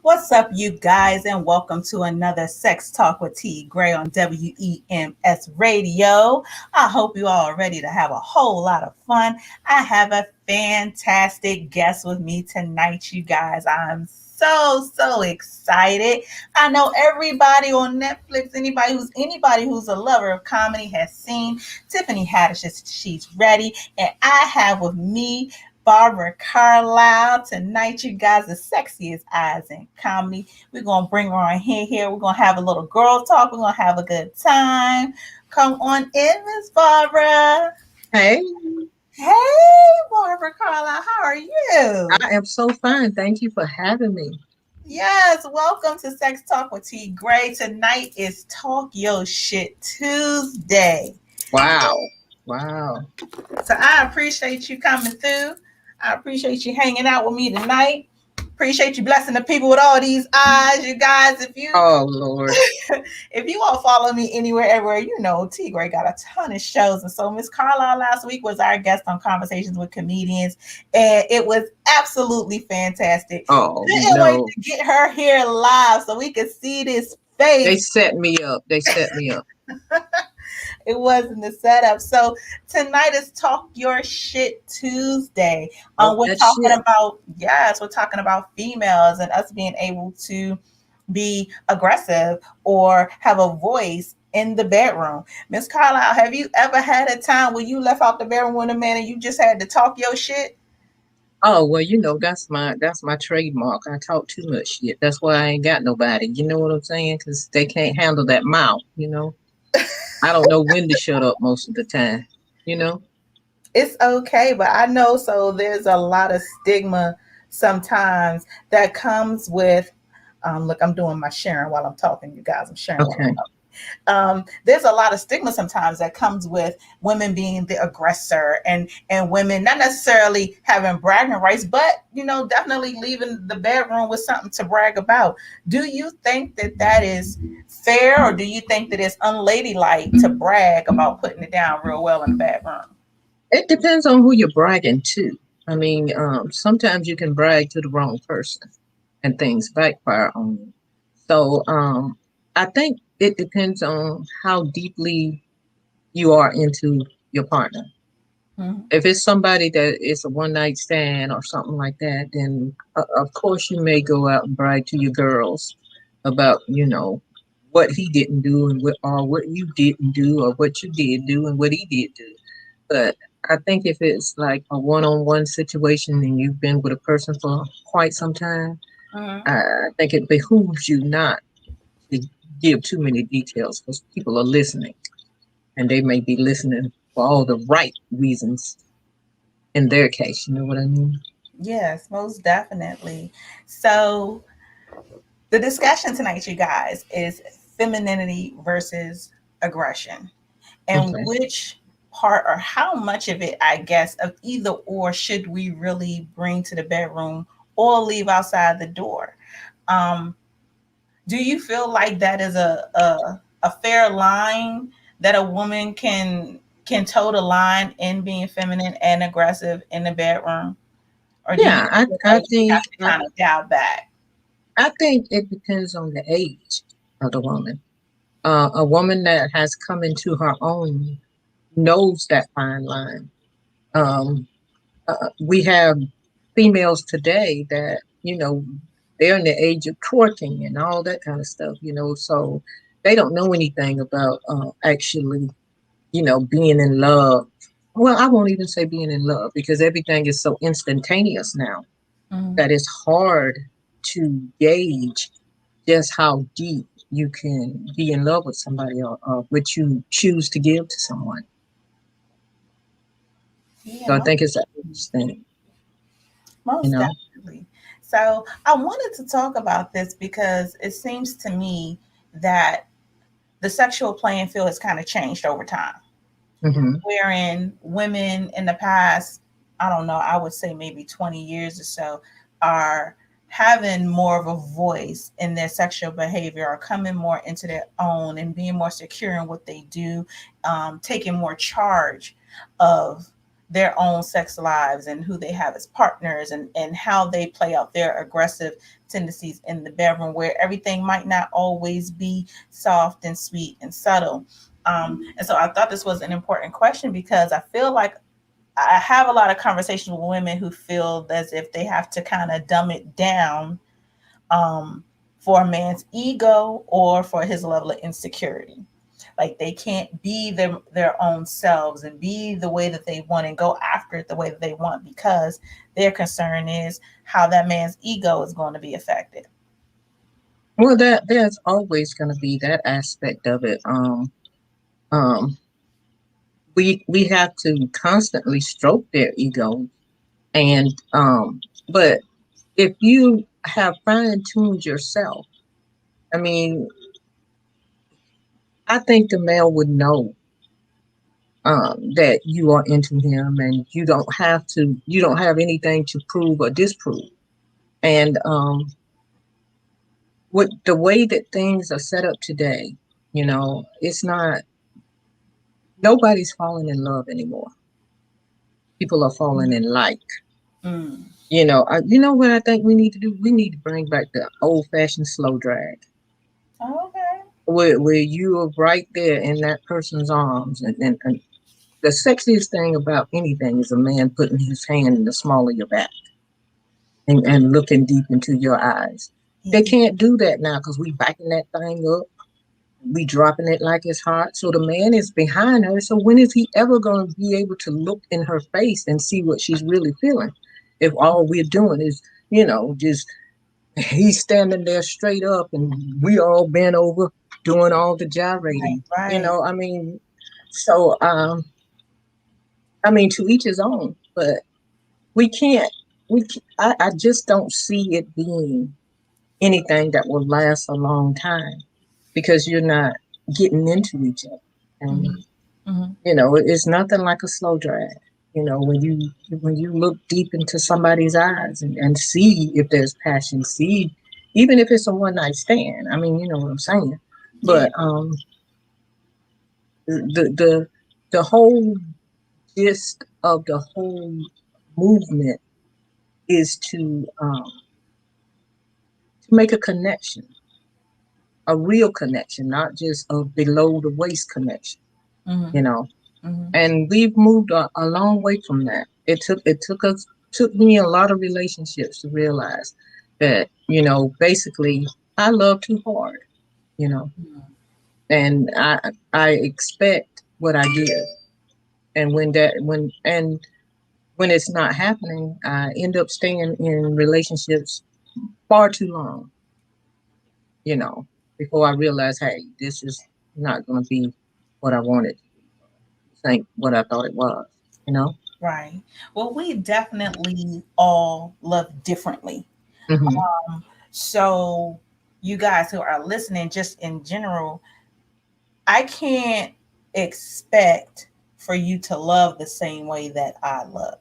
What's up, you guys, and welcome to another Sex Talk with T.GRAYE on WEMS Radio. I hope you all are ready to have a whole lot of fun. I have a fantastic guest with me tonight, you guys. I'm so excited. I know everybody on Netflix, anybody who's a lover of comedy has seen Tiffany Haddish. She's ready, and I have with me Barbara Carlyle tonight, you guys, the sexiest eyes in comedy. We're gonna bring her on here. We're gonna have a little girl talk. We're gonna have a good time. Come on in, Miss Barbara. Hey, Hey, Barbara Carlyle, how are you? I am so fine. Thank you for having me. Yes, welcome to Sex Talk with T.GRAYE. Tonight is Talk Yo Shit Tuesday. Wow. Wow. So I appreciate you coming through. I appreciate you hanging out with me tonight. Appreciate you blessing the people with all these eyes, you guys. If you Oh, Lord. if you all follow me anywhere, everywhere, T.GRAYE got a ton of shows. And so Miss Carlisle last week was our guest on Conversations with Comedians, and it was absolutely fantastic. Oh, Couldn't wait no. to get her here live so we could see this They face. set me up. They set me up. It wasn't the setup. So tonight is Talk Your Shit Tuesday. Talk We're that talking shit. about we're talking about females and us being able to be aggressive or have a voice in the bedroom. Miss Carlisle, have you ever had a time where you left out the bedroom with a man and you just had to talk your shit? Oh, well, that's my trademark. I talk too much shit. That's why I ain't got nobody. You know what I'm saying? Because they can't handle that mouth. I don't know when to shut up most of the time, you know? It's okay, but I know so there's a lot of stigma sometimes that comes with look, I'm doing my sharing while I'm talking, you guys. I'm sharing while I'm Okay. talking. There's a lot of stigma sometimes that comes with women being the aggressor and women not necessarily having bragging rights, but definitely leaving the bedroom with something to brag about. Do you think that that is fair, or do you think that it's unladylike to brag about putting it down real well in the bedroom? It depends on who you're bragging to. I mean, sometimes you can brag to the wrong person and things backfire on you. So I think it depends on how deeply you are into your partner. Mhm. If it's somebody that is a one night stand or something like that, then of course you may go out and brag to your girls about, what he didn't do and what you didn't do or what you did do and what he did do. But I think if it's like a one on one situation and you've been with a person for quite some time, Mhm. I think it behooves you not to give too many details because people are listening and they may be listening for all the right reasons in their case. You know what I mean? Yes, most definitely. So the discussion tonight, you guys, is femininity versus aggression, and Okay. which part or how much of it, I guess, of either or should we really bring to the bedroom or leave outside the door? Um, do you feel like that is a fair line that a woman can toe the line in being feminine and aggressive in the bedroom, or do you Yeah, I, feel I like we think have to kind of dial back? I think it depends on the age of the woman. A woman that has come into her own knows that fine line. Um, we have females today that they're in the age of courting and all that kind of stuff. So they don't know anything about actually being in love. Well, I won't even say being in love because everything is so instantaneous now Mhm. that it's hard to gauge just how deep you can be in love with somebody or what you choose to give to someone. Yeah, So I think it's an age thing, you most know. definitely. So I wanted to talk about this because it seems to me that the sexual playing field has kind of changed over time, Hmm. wherein women in the past, I don't know, I would say maybe 20 years or so, are having more of a voice in their sexual behavior, are coming more into their own and being more secure in what they do, taking more charge of their own sex lives and who they have as partners, and how they play out their aggressive tendencies in the bedroom, where everything might not always be soft and sweet and subtle. And so I thought this was an important question, because I feel like I have a lot of conversations with women who feel as if they have to kind of dumb it down, um, for a man's ego or for his level of insecurity. Like they can't be their own selves and be the way that they want and go after it the way that they want, because their concern is how that man's ego is going to be affected. Well, there's always going to be that aspect of it. Um, we have to constantly stroke their ego, and but if you have fine tuned yourself, I mean, I think the male would know that you are into him, and you don't have anything to prove or disprove. And what the way that things are set up today, it's not nobody's falling in love anymore. People are falling in like. Mm. You know what I think we need to do? We need to bring back the old fashioned slow drag, Okay. where you are right there in that person's arms, and the sexiest thing about anything is a man putting his hand in the small of your back and looking deep into your eyes. They Yeah. can't do that now because we backing that thing up. We dropping it like it's hot. So the man is behind her. So when is he ever going to be able to look in her face and see what she's really feeling? If all we're doing is, just he's standing there straight up and we all bent over doing all the Right. gyrating. Right. I mean, so I mean, to each his own. But we can't. I just don't see it being anything that will last a long time because you're not getting into each other. And Mm-hmm. Mm-hmm. it's nothing like a slow drag. When you look deep into somebody's eyes and see if there's passion, see even if it's a one night stand. I mean, you know what I'm saying. Yeah. But the the the whole gist of the whole movement is to make a connection, a real connection, not just a below the waist connection. Mm-hmm. You know, Mm-hmm. and we've moved a long way from that. It took me a lot of relationships to realize that basically I love too hard, you know, and I expect what I give, and when it's not happening, I end up staying in relationships far too long, you know, before I realize, hey, this is not going to be what I wanted. This ain't what I thought it was, you know. Right. Well, we definitely all love differently. Hmm. So, you guys who are listening, just in general, I can't expect for you to love the same way that I love.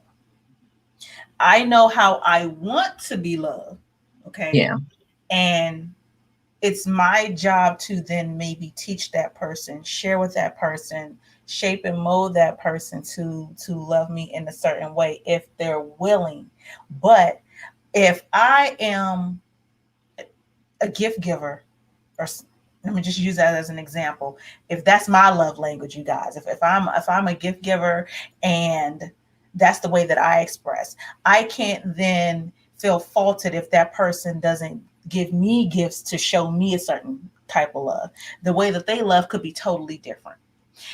I know how I want to be loved. Okay. Yeah. And it's my job to then maybe teach that person, share with that person, shape and mold that person to love me in a certain way if they're willing. But if I am a gift giver, or let me just use that as an example, if that's my love language, you guys, if I'm a gift giver and that's the way that I express, I can't then feel faulted if that person doesn't give me gifts to show me a certain type of love. The way that they love could be totally different.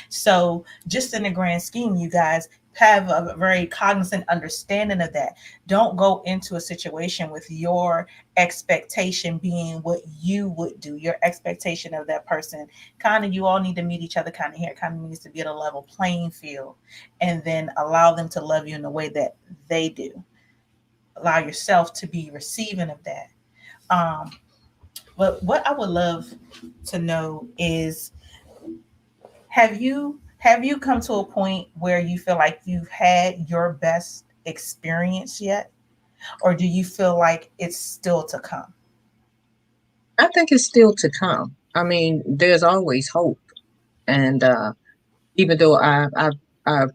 So, just in the grand scheme, you guys have a very cognizant understanding of that. Don't go into a situation with your expectation being what you would do, your expectation of that person. Kind of, you all need to meet each other kind of here. It kind of needs to be at a level playing field, and then allow them to love you in the way that they do. Allow yourself to be receiving of that. Um, but what I would love to know is, have you come to a point where you feel like you've had your best experience yet, or do you feel like it's still to come? I think it's still to come. I mean, there's always hope, and even though I've I've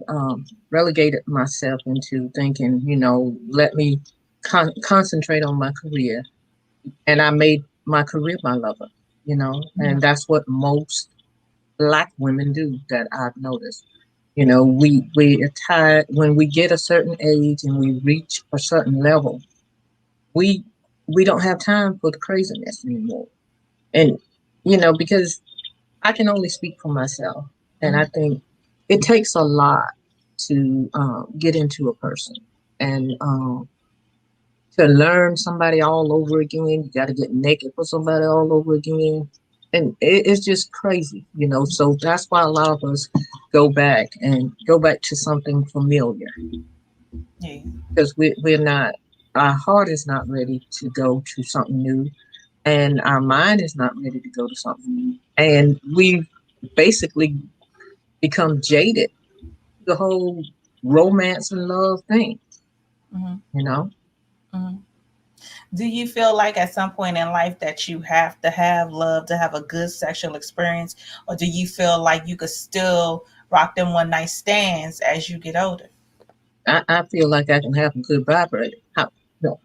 relegated myself into thinking, let me concentrate on my career, and I made my career my lover, Mhm. and that's what most Black women do that I've noticed. We are tired when we get a certain age and we reach a certain level. We we don't have time for the craziness anymore, and because I can only speak for myself, and I Mhm. think it takes a lot to get into a person, and to learn somebody all over again. You got to get naked for somebody all over again, and it's just crazy. So that's why a lot of us go back to something familiar, Yeah. because we're not. Our heart is not ready to go to something new, and our mind is not ready to go to something new, and we basically become jaded. The whole romance and love thing, Mhm. you know. Mhm. Do you feel like at some point in life that you have to have love to have a good sexual experience, or do you feel like you could still rock them one night stands as you get older? I feel like I can have a good vibrator. How, no.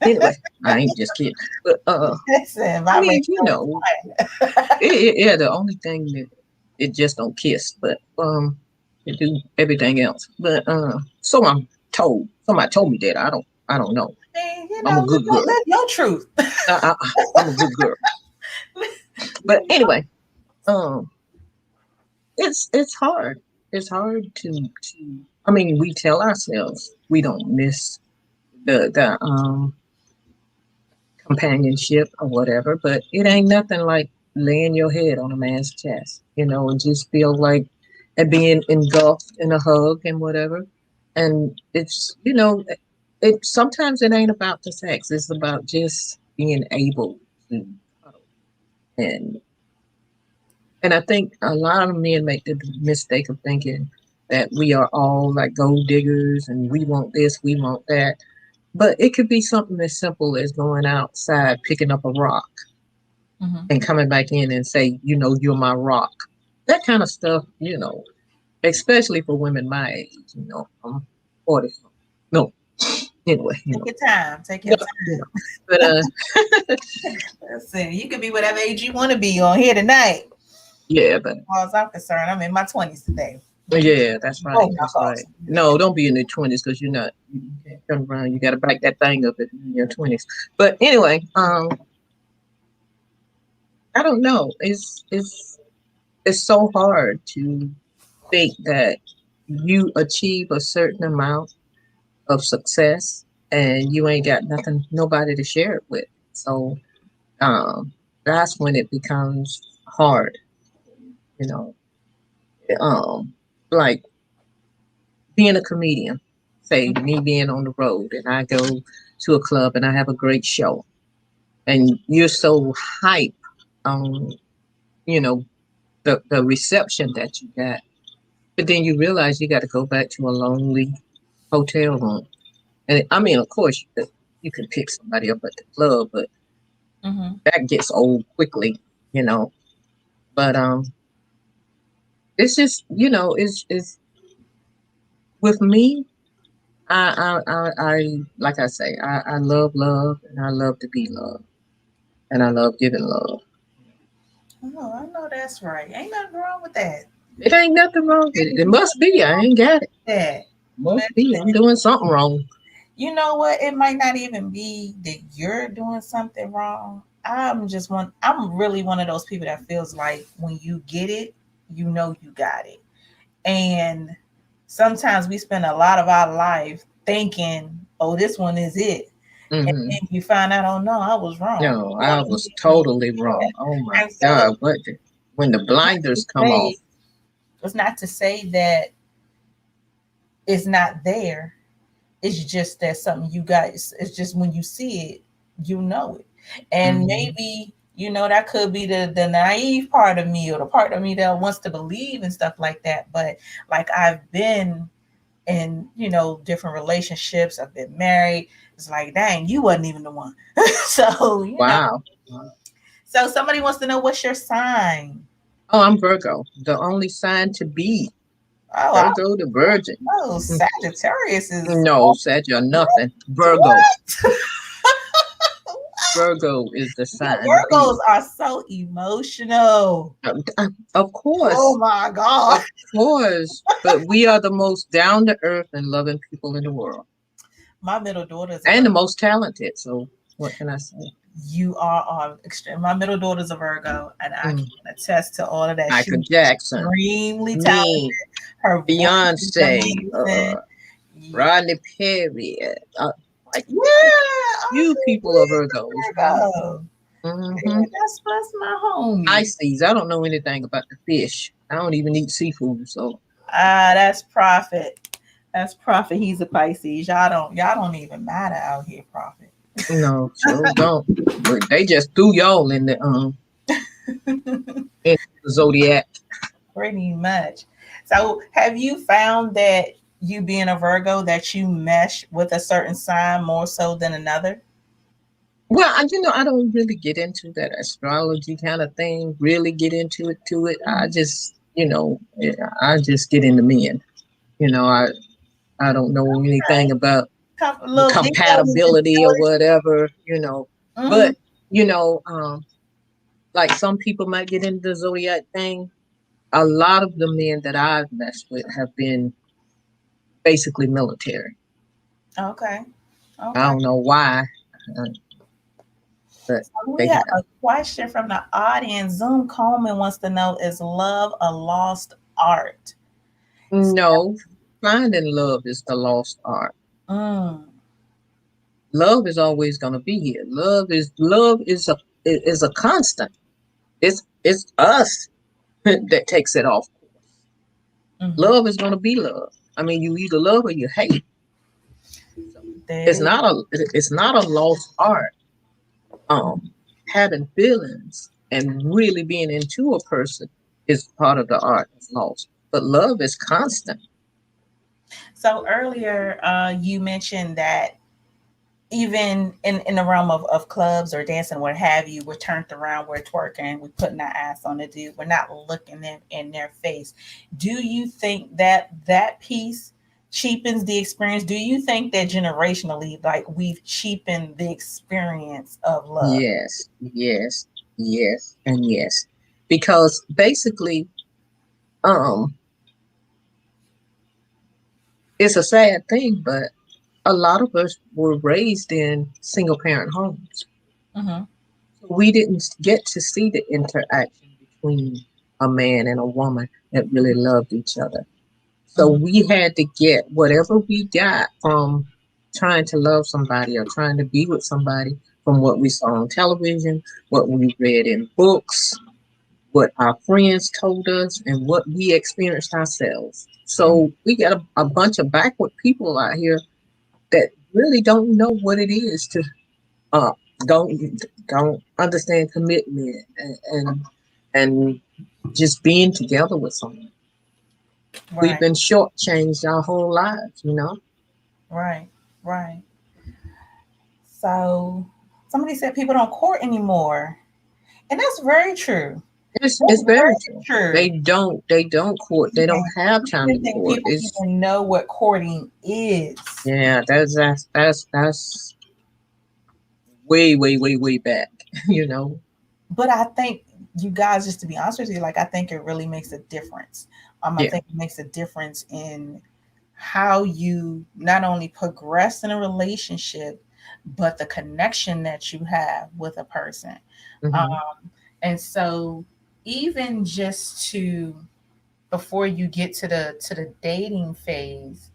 Anyway, I ain't just kidding. But Listen, I my mean, radio is fine. yeah, the only thing that it just don't kiss, but it do everything else. But so I'm told. Somebody told me that. I don't know. I mean, I'm a live good girl. your truth. I'm a good girl. But You know? anyway, um, it's hard. It's hard to. I mean, we tell ourselves we don't miss the companionship or whatever, but it ain't nothing like laying your head on a man's chest, and just feel like and being engulfed in a hug and whatever. And it sometimes it ain't about the sex. It's about just being able to cuddle. And I think a lot of men make the mistake of thinking that we are all like gold diggers and we want this, we want that. But it could be something as simple as going outside, picking up a rock, Mhm. and coming back in and say, you're my rock. That kind of stuff, especially for women my age, I'm 40. No, anyway, Take your time. Take your no, time. but Listen, you can be whatever age you want to be on here tonight. yeah, but As far as I'm concerned, I'm in my 20s today. yeah, that's right, Oh, my that's God. right. No, don't be in your 20s because you can't turn around. You got to back that thing up if you're in your 20s. But anyway, I don't know. It's so hard to think that you achieve a certain amount of success and you ain't got nothing, nobody to share it with. So um, that's when it becomes hard, you know. Like being a comedian, say me being on the road and I go to a club and I have a great show and you're so hype on, you know, the reception that you got. But then you realize you got to go back to a lonely hotel room. And I mean, of course, you can pick somebody up at the club, but Mm-hmm. that gets old quickly, you know. But it's just, it's with me. I like I say, I love love, and I love to be loved, and I love giving love. Oh, I know that's right. Ain't nothing wrong with that. It ain't nothing wrong with it. It must be. I ain't got it. That. Must be. I'm Listen, doing something wrong. you know what? It might not even be that you're doing something wrong. I'm really one of those people that feels like when you get it, you know you got it. And sometimes we spend a lot of our life thinking, oh, this one is it. And Hmm. then you find out, oh no, I was wrong. No, Or I you was didn't even totally get wrong. that. Oh my And so God, when the not to blinders come off. say it's not to say that it's not there. It's just that something you guys, it's just when you see it, you know it. And Hmm. maybe, that could be the naive part of me or the part of me that wants to believe and stuff like that. But like I've been in, different relationships, I've been married. It's like, dang, you wasn't even the one. So, Wow. so somebody wants to know what's your sign. Oh, I'm Virgo, the only sign to be. Oh, I Virgo the Virgin. know Sagittarius is No, Sagittarius, nothing. Virgo. what? Virgo is the Yeah, sign. Virgos are so emotional. Of Oh course, my God. of course. But we are the most down to earth and loving people in the world, My middle daughter's a and the Virgo. most talented. So what can I say? You are extreme. My middle daughter's a Virgo, and I Mm. can attest to all of that. Michael She's Jackson, extremely talented. me, Her voice is Beyonce, amazing. Yeah. Rodney Perry, like Yeah, quite a oh, few people are she's Virgos. a Virgo. Hmm. Yeah, that's my homie. Pisces. I don't know anything about the fish. I don't even eat seafood, so That's Prophet. That's Prophet. He's a Pisces. Y'all don't even matter out here, Prophet. no, sure don't. But they just threw y'all in the zodiac. Pretty much. So, have you found that you being a Virgo that you mesh with a certain sign more so than another? Well, I don't really get into that astrology kind of thing. Really get into it. To it, I just, I just get into men. You know, I don't know anything Okay. about Couple the little details and compatibility or whatever. mm-hmm. But like some people might get into the zodiac thing. A lot of the men that I've messed with have been basically military. Okay. I Okay. don't know why, uh, but So we they have have. a question from the audience. Zoom Coleman wants to know, is love a lost art? No, finding love is the lost art. Mm, Love is always going to be here. Love is a constant. It's us that takes it off course. mm-hmm. Love is going to be love. I mean, you either love or you hate. So There it it's is. not a lost art. Having feelings and really being into a person is part of the art of lost. But love is constant. So earlier, you mentioned that even in the realm of clubs or dancing, what have you, we're turned around, we're twerking, we're putting our ass on the dude, we're not looking them in their face. Do you think that that piece cheapens the experience? Do you think that generationally, like we've cheapened the experience of love? Yes, yes, yes, and yes. Because basically, um, it's a sad thing, but a lot of us were raised in single parent homes. Mm-hmm. So we didn't get to see the interaction between a man and a woman that really loved each other. So Mm-hmm. we had to get whatever we got from trying to love somebody or trying to be with somebody from what we saw on television, what we read in books, what our friends told us, and what we experienced ourselves. So we got a bunch of backward people out here that really don't know what it is to uh don't understand commitment and just being together with someone. We've Right, been shortchanged our whole lives. right, right. So somebody said people don't court anymore, and that's very true. It's That's very very true. true. They don't court. They don't And have I time don't to think court. people It's even know what courting is. yeah, that's way, way, way, way back, you know. But I think you guys, just to be honest with you, like I think it really makes a difference. I Yeah. think it makes a difference in how you not only progress in a relationship, but the connection that you have with a person. Hmm. And so even just to before you get to the dating phase,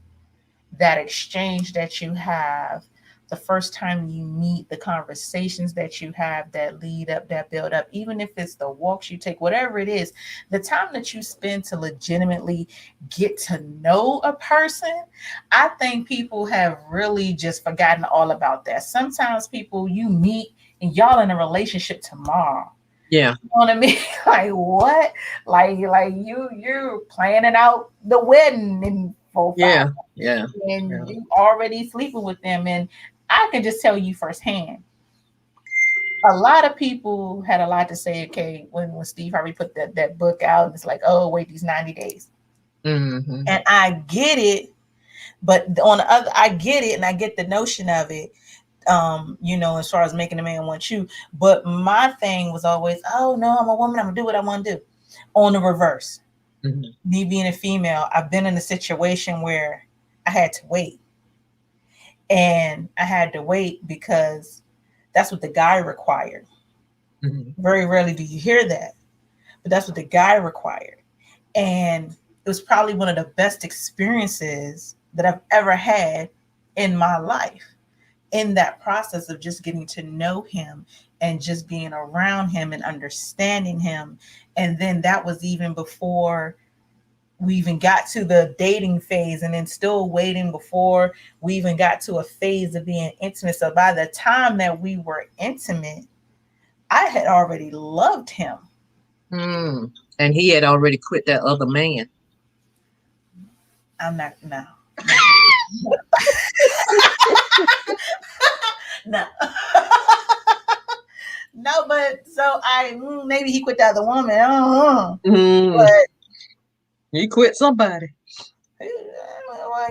that exchange that you have, the first time you meet, the conversations that you have that lead up, that build up, even if it's the walks you take, whatever it is, the time that you spend to legitimately get to know a person, I think people have really just forgotten all about that. Sometimes people you meet and y'all in a relationship tomorrow. Yeah. You know what I mean? Like what? Like you're planning out the wedding in 4 5 Yeah. Yeah. and Yeah. you already sleeping with them. And I can just tell you firsthand, a lot of people had a lot to say. Okay, when Steve Harvey put that book out, and it's like, oh wait, these 90 days. Mm-hmm. And I get it, but on the other, I get it and I get the notion of it. As far as making a man want you. But my thing was always, oh no, I'm a woman, I'm gonna do what I want to do. On the reverse, me being a female, I've been in a situation where I had to wait. And I had to wait because that's what the guy required. Very rarely do you hear that, but that's what the guy required. And it was probably one of the best experiences that I've ever had in my life, in that process of just getting to know him and just being around him and understanding him. And then that was even before we even got to the dating phase, and then still waiting before we even got to a phase of being intimate. So by the time that we were intimate, I had already loved him. And he had already quit that other man. I'm not, no. No. No, but so maybe he quit the other woman. I don't know. But he quit somebody. Well,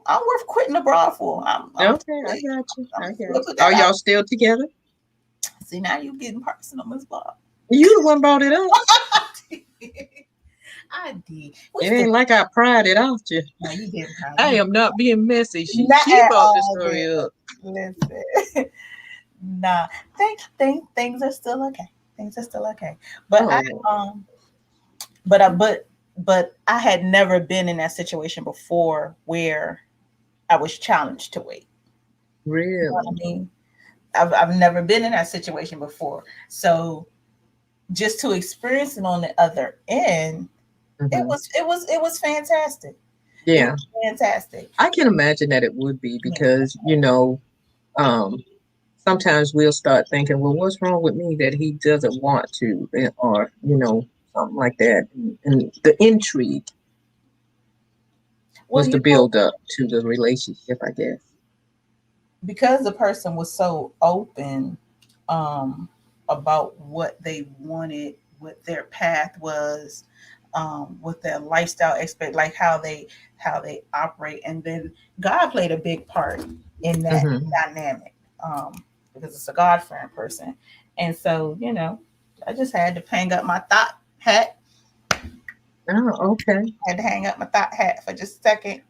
I'm worth quitting abroad for. Okay, I got you. Are y'all still together? See, now you're getting personal, Miss Bob. You the one brought it up. I did. It ain't like I pried it off you. No, you didn't. I am not being messy. She brought the story up. Listen. Nah, things are still okay. Things are still okay. But but I had never been in that situation before where I was challenged to wait. Really? You know what I mean? I've never been in that situation before. So just to experience it on the other end, it was fantastic. Yeah. It was fantastic. I can imagine that it would be because, sometimes we'll start thinking, well, what's wrong with me that he doesn't want to, or, something like that. And the intrigue was the build up to the relationship, I guess. Because the person was so open about what they wanted, what their path was, what their lifestyle like how they operate, and then God played a big part in that dynamic because it's a God-fearing person, and so I just had to hang up my thought hat. Oh, okay. I had to hang up my thought hat for just a second.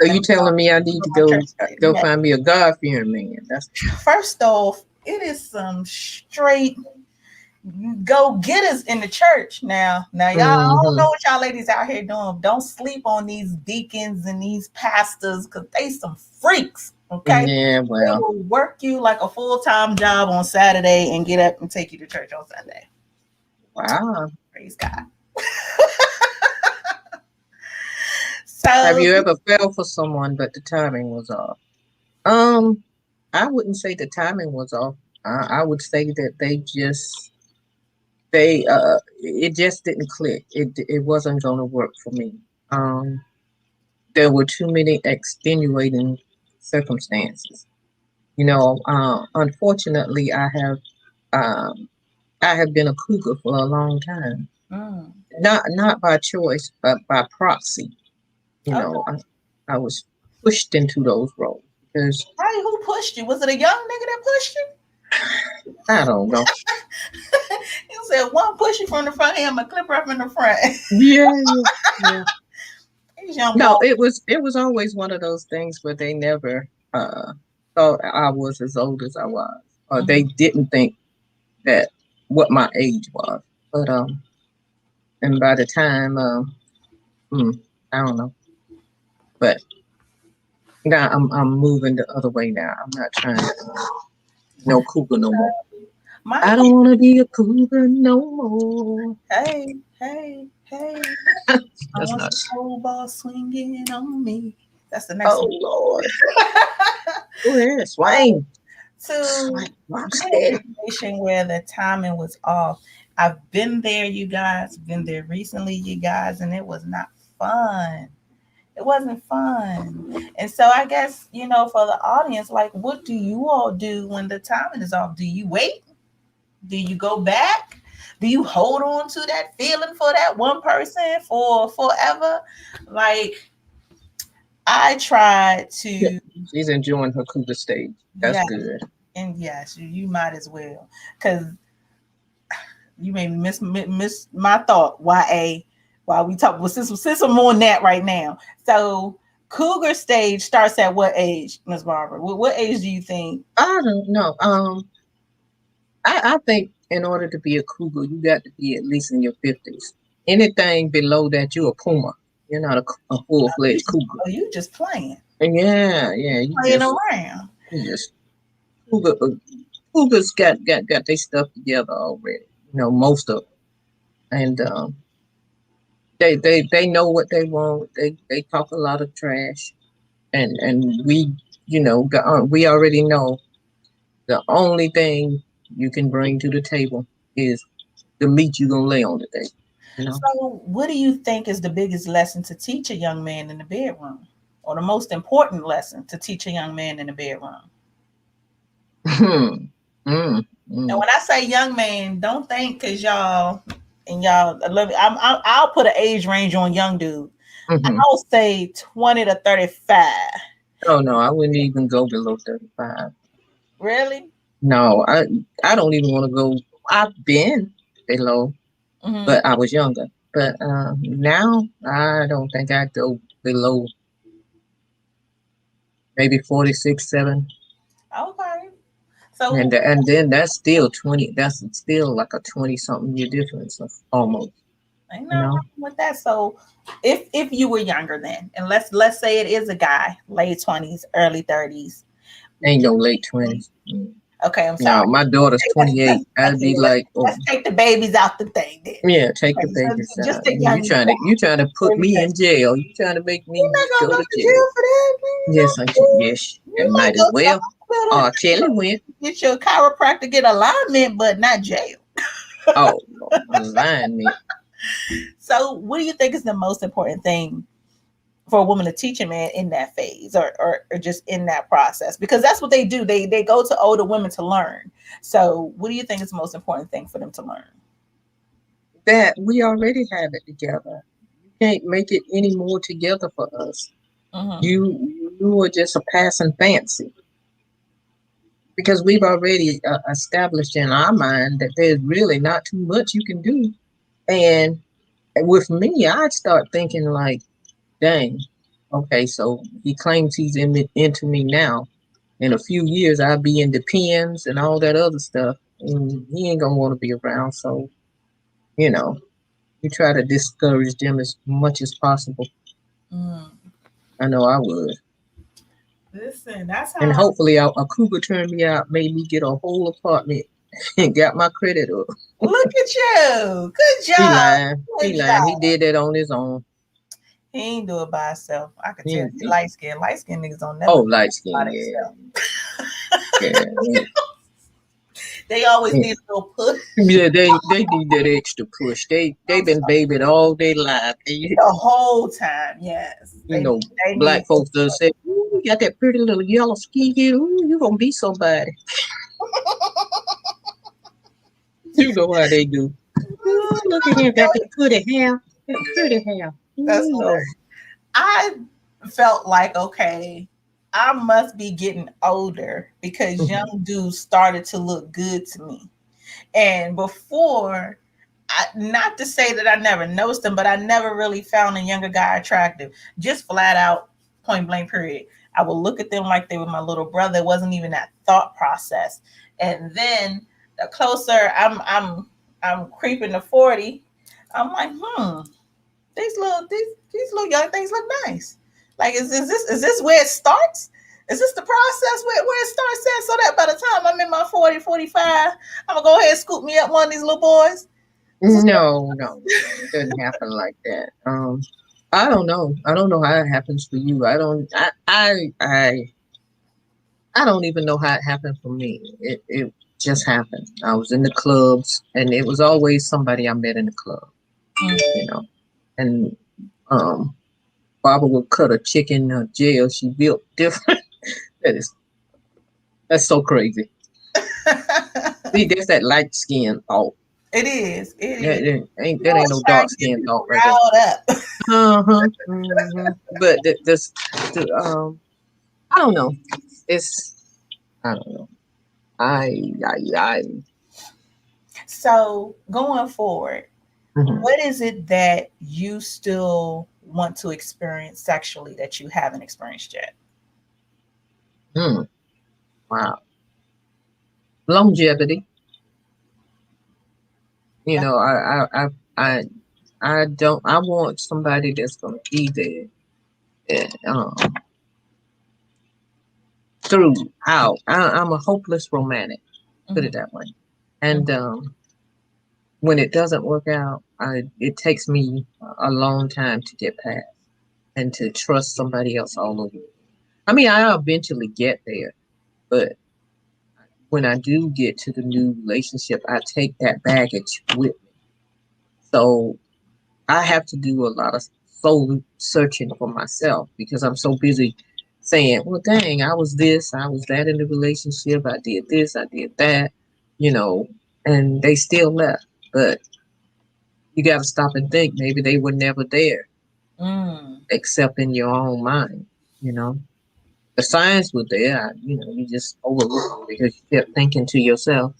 So you telling me I need to go find me a God-fearing man? That's first off, it is some straight go getters in the church now. Y'all, I don't know what y'all ladies out here doing. Don't sleep on these deacons and these pastors because they some freaks. Okay. Yeah, well. They will work you like a full-time job on Saturday and get up and take you to church on Sunday. Wow. Praise God. So have you ever fell for someone but the timing was off? I wouldn't say the timing was off. I would say that it just didn't click. It wasn't going to work for me. There were too many extenuating circumstances. Unfortunately, I have been a cougar for a long time. Not by choice, but by proxy. I was pushed into those roles because. Hey, who pushed you? Was it a young nigga that pushed you? I don't know. You said one push you from the front end, a clipper up in the front. Yeah. No, boy. it was always one of those things where they never thought I was as old as I was, or they didn't think that what my age was. But and by the time I don't know, but now I'm moving the other way now. I'm not trying to no cougar no more. I don't want to be a cougar no more. Hey. That's I want not the whole ball swinging on me. That's the next one. one. Lord. Oh, yeah, swing. To a situation where the timing was off. I've been there, you guys. Been there recently, you guys, and it was not fun. It wasn't fun. And so I guess, for the audience, like, what do you all do when the timing is off? Do you wait? Do you go back? Do you hold on to that feeling for that one person for forever? Like, I tried Yeah, to, she's enjoying her cougar stage. That's yeah, good. and yes, you might as well, because you made me miss my thought. Why we talk? Well, since I'm on that right now. So, cougar stage starts at what age, Miss Barbara? What age do you think? I don't know. I think in order to be a cougar, you got to be at least in your 50s. Anything below that, you're a puma. You're not a full fledged cougar. You just playing, And yeah, playing around. you just cougar. Cougars got their stuff together already. Most of them, and they know what they want. They talk a lot of trash, and we already know the only thing you can bring to the table is the meat you're gonna lay on the table. You know. So, what do you think is the biggest lesson to teach a young man in the bedroom, or the most important lesson to teach a young man in the bedroom? Hmm. Mm, And mm, when I say young man, don't think because y'all I love it. I'll put an age range on young dude. hmm. I'll say 20 to 35. Oh no, I wouldn't even go below 35. Really? No, I don't even want to go. I've been below, Hmm. but I was younger. But now I don't think I'd go below maybe 46, 7. Okay. So, And then that's still 20. That's still like a 20 something year difference almost. ain't You nothing know, wrong with that. So, if you were younger then, and let's say it is a guy, late 20s, early 30s. ain't no late 20s. Mm. Okay, I'm sorry. No, my daughter's Let's, 28. I'd okay, be like, oh, let's take the babies out the thing then. yeah, take the Okay, so babies just out. take young You trying to put early me 30s. in jail? You trying to make You're me not gonna go go to to jail? jail for that. You Yes, I should. Yes, know, it you might might go as to the well. hospital Kelly went. get your chiropractor, get alignment, but not jail. Oh, Lord, alignment. So, what do you think is the most important thing for a woman to teach a man in that phase, or just in that process? Because that's what they do. They go to older women to learn. So, what do you think is the most important thing for them to learn? That we already have it together. You can't make it any more together for us. Hmm. You are just a passing fancy because we've already established in our mind that there's really not too much you can do. And with me, I'd start thinking like, dang, okay, so he claims he's into me now. In a few years, I'll be in the pens and all that other stuff, and he ain't gonna want to be around. So, you know, you try to discourage them as much as possible. Mm. I know I would. Listen, that's And how. hopefully, a cougar turned me out, made me get a whole apartment, and got my credit up. Look at you. Good He job. lying. He Good lying. He job. did that on his own. He ain't do it by himself. I could tell He, you, he, light skin. Light skin niggas don't oh, never do light it by skin, yeah, themselves. yeah. They always Yeah. need a little push. Yeah, they need that extra push. They I'm been sorry. babied all day life. The whole time, yes. You know, They need black folks does say, "Ooh, you got that pretty little yellow skin. Ooh, you gonna be somebody." You know how they do. Ooh, look at him, got that pretty hair. That pretty hair. that's Ooh, hilarious. Lord. I felt like, okay, I must be getting older because Mhm. young dudes started to look good to me. And before, not to say that I never noticed them, but I never really found a younger guy attractive. Just flat out, point blank, period. I would look at them like they were my little brother. It wasn't even that thought process. And then the closer I'm creeping to 40, I'm like, these little young things look nice. Like, is this where it starts? Is this the process where it starts at? So that by the time I'm in my 40, 45, I'm gonna go ahead and scoop me up one of these little boys. Is this No. It doesn't happen like that. I don't know. I don't know how it happens for you. I don't. I don't even know how it happened for me. It just happened. I was in the clubs, and it was always somebody I met in the club. You know, and um, Barbara would cut a chicken jail. She built different. that is that's so crazy. See, there's that light skin thought. It is. It That, is. ain't You that know ain't what's no trying dark to get skin people thought right there. riled up? But the I don't know. It's I don't know. I So going forward, mhm. what is it that you still want to experience sexually that you haven't experienced yet? Hmm. Wow. Longevity. You That- know, I I don't. I want somebody that's gonna be there throughout. I'm a hopeless romantic. Put it mhm, that way. mhm. And when it doesn't work out, it takes me a long time to get past and to trust somebody else all over. I mean, I eventually get there, but when I do get to the new relationship, I take that baggage with me. So I have to do a lot of soul searching for myself because I'm so busy saying, well, dang, I was this, I was that in the relationship, I did this, I did that, you know, and they still left. But you got to stop and think maybe they were never there Mm. except in your own mind, you know. The signs were there, you know, you just overlooked them because you kept thinking to yourself,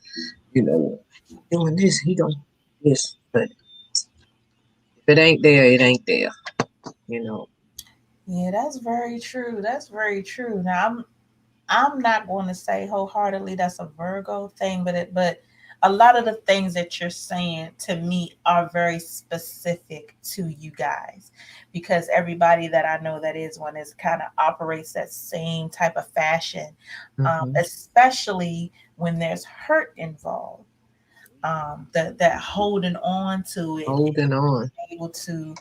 you know, doing this, he don't this. But if it ain't there, it ain't there, you know. Yeah, that's very true. That's very true. Now I'm not going to say wholeheartedly that's a Virgo thing, but a lot of the things that you're saying to me are very specific to you guys because everybody that I know that is one is kind of operates that same type of fashion, Hmm. especially when there's hurt involved. That holding on to it and Holding on. able to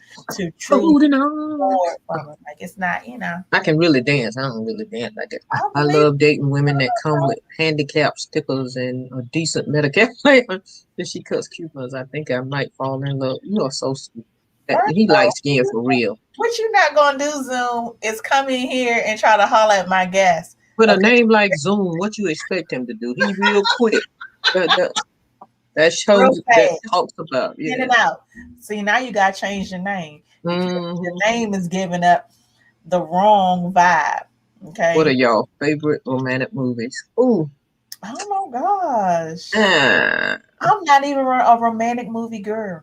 truly Holding on. forward from it. Like it's not, I can really dance. I don't really dance like that. I I believe love dating women that come with handicap stickers and a decent medication. If she cuts coupons, I think I might fall in love. You are so sweet. first He off, likes skin for real. what you not gonna do, Zoom, is come in here and try to holler at my guests. With a Okay, name like Zoom, what you expect him to do? He real quick. That that, that real shows that fast, talks about in yeah. and out. See, now you gotta change your name because Hmm. your name is giving up the wrong vibe. What are Okay. y'all favorite romantic movies? Ooh, Oh my gosh. ah, I'm not even a romantic movie girl.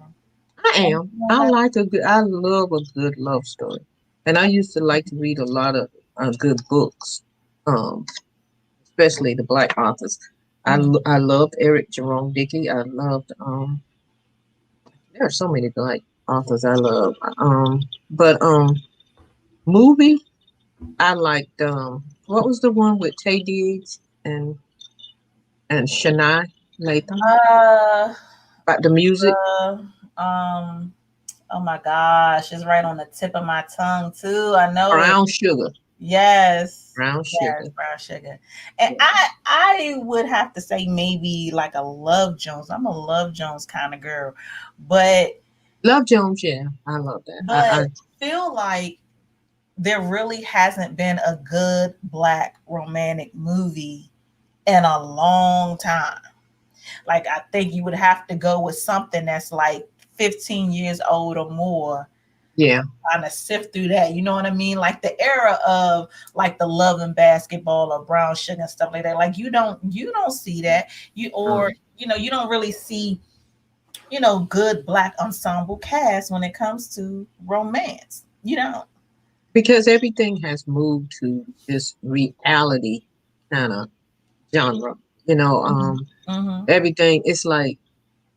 I I'm am. not that- I love a good love story, and I used to like to read a lot of good books, um, especially the black authors. mm, I loved Eric Jerome Dickey. I loved there are so many black authors I love. But movie I liked what was the one with Tay Diggs and Shania Latham uh, about the music uh, um, oh my gosh, it's right on the tip of my tongue too. I know it. Brown Sugar. Yes. Brown Yes, Sugar. brown sugar. And Yeah. I would have to say maybe like a Love Jones. I'm a Love Jones kind of girl. But Love Jones, yeah, I love that. but feel like there really hasn't been a good black romantic movie in a long time. Like I think you would have to go with something that's like 15 years old or more, Yeah. kind of sift through that. You know what I mean? Like the era of like the Love and Basketball or Brown Sugar and stuff like that. Like you don't see that. You or Um, you don't really see good black ensemble cast when it comes to romance. You know. because everything has moved to this reality kind of genre. You know, Mm-hmm. Mm-hmm. everything it's like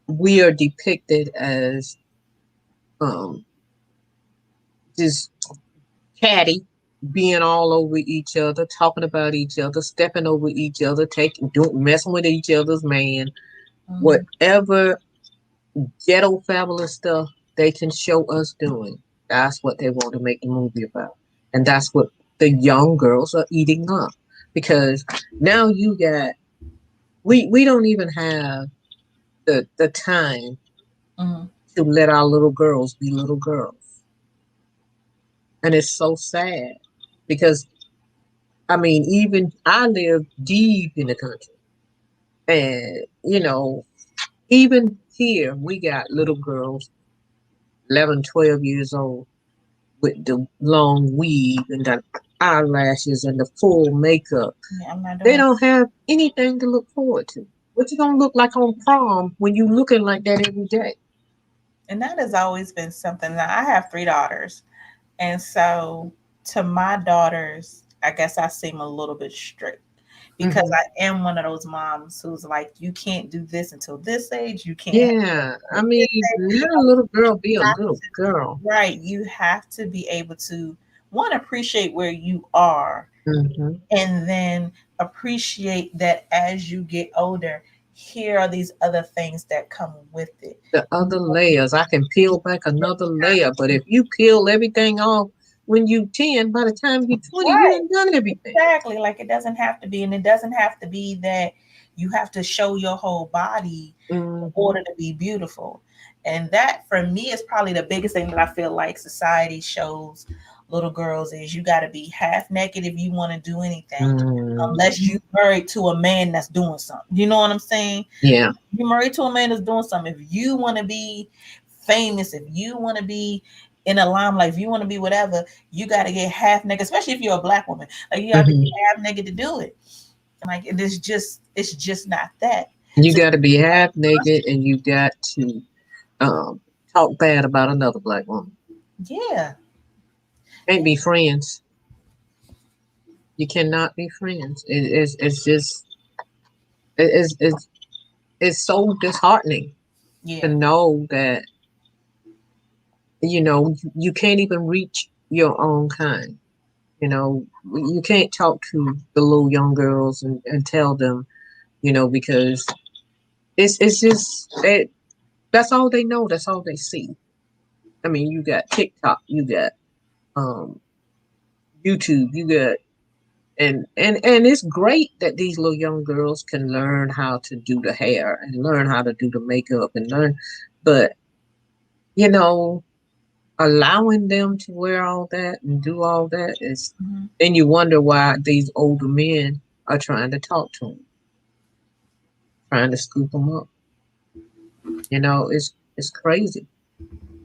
we are depicted as um just catty, being all over each other, talking about each other, stepping over each other, taking doing messing with each other's man, Mm-hmm. whatever ghetto fabulous stuff they can show us doing. That's what they want to make the movie about. And that's what the young girls are eating up. Because now you got we don't even have the time Mm-hmm. to let our little girls be little girls. And it's so sad because I mean, even I live deep in the country. And, Even here, we got little girls, 11, 12 years old, with the long weave and the eyelashes and the full makeup. Yeah, I'm not They doing. don't have anything to look forward to. What you gonna look like on prom when you looking like that every day? And that has always been something that I have three daughters. And so to my daughters, I guess I seem a little bit strict because Hmm. I am one of those moms who's like, you can't do this until this age. You can't have Yeah, I this until this mean, age. let a little girl be a You have little girl. right. You have to be able to one appreciate where you are Hmm. and then appreciate that as you get older, here are these other things that come with it. The other layers, I can peel back another layer, but if you peel everything off when you 10, by the time you 20, you Right. done done everything. Exactly. Like it doesn't have to be, and it doesn't have to be that you have to show your whole body in Hmm. order to be beautiful. And that for me is probably the biggest thing that I feel like society shows little girls is you got to be half naked if you want to do anything, unless Hmm. you married to a man that's doing something. You know what I'm saying? Yeah. You're married to a man that's doing something. If you want to be famous, if you want to be in a limelight, if you want to be whatever, you got to get half naked, especially if you're a black woman. Like you got to be Hmm. half naked to do it. Like it's just not that. You So got to be half naked and you got to um, talk bad about another black woman. yeah, Can't be friends. You cannot be friends. It's just it's it's so disheartening to yeah, know that you can't even reach your own kind. You can't talk to the little young girls and tell them, because it's just that's all they know. That's all they see. I mean, you got TikTok, you got um, YouTube, you got and it's great that these little young girls can learn how to do the hair and learn how to do the makeup and learn, but you know, allowing them to wear all that and do all that is, hmm then you wonder why these older men are trying to talk to them, trying to scoop them up. It's crazy.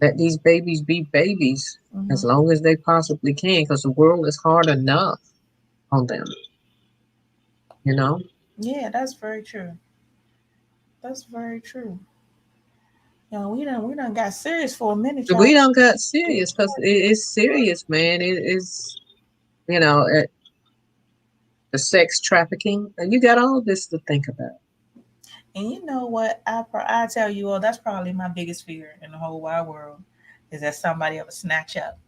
Let these babies be babies as hmm long as they possibly can, because the world is hard enough on them. You know, yeah. That's very true. That's very true. You know, we done got serious for a minute, y'all. we don't got serious because it's serious, man. It is, you know, uh, the sex trafficking, and you got all this to think about. And you know what? I tell you all, that's probably my biggest fear in the whole wide world is that somebody ever snatch up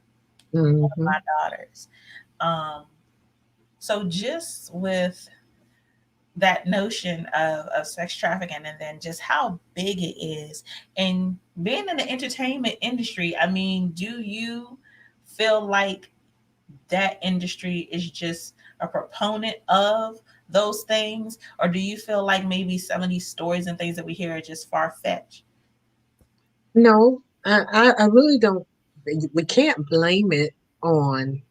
one of Hmm. my daughters. Um, so just with that notion of sex trafficking and then just how big it is and being in the entertainment industry, I mean, do you feel like that industry is just a proponent of those things, or do you feel like maybe some of these stories and things that we hear are just far-fetched? No, I really don't. We can't blame it on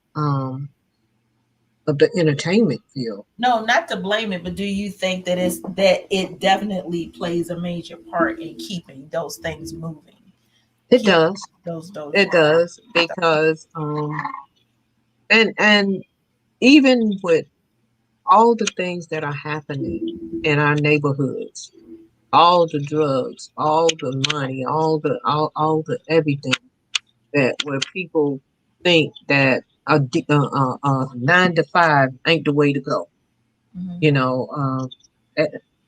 of the entertainment field. No, not to blame it, but do you think that it definitely plays a major part in keeping those things moving, It keep does. those It does because and even with all the things that are happening in our neighborhoods, all the drugs, all the money, all the everything, that where people think that a 9 to 5 ain't the way to go. Mhm. You know,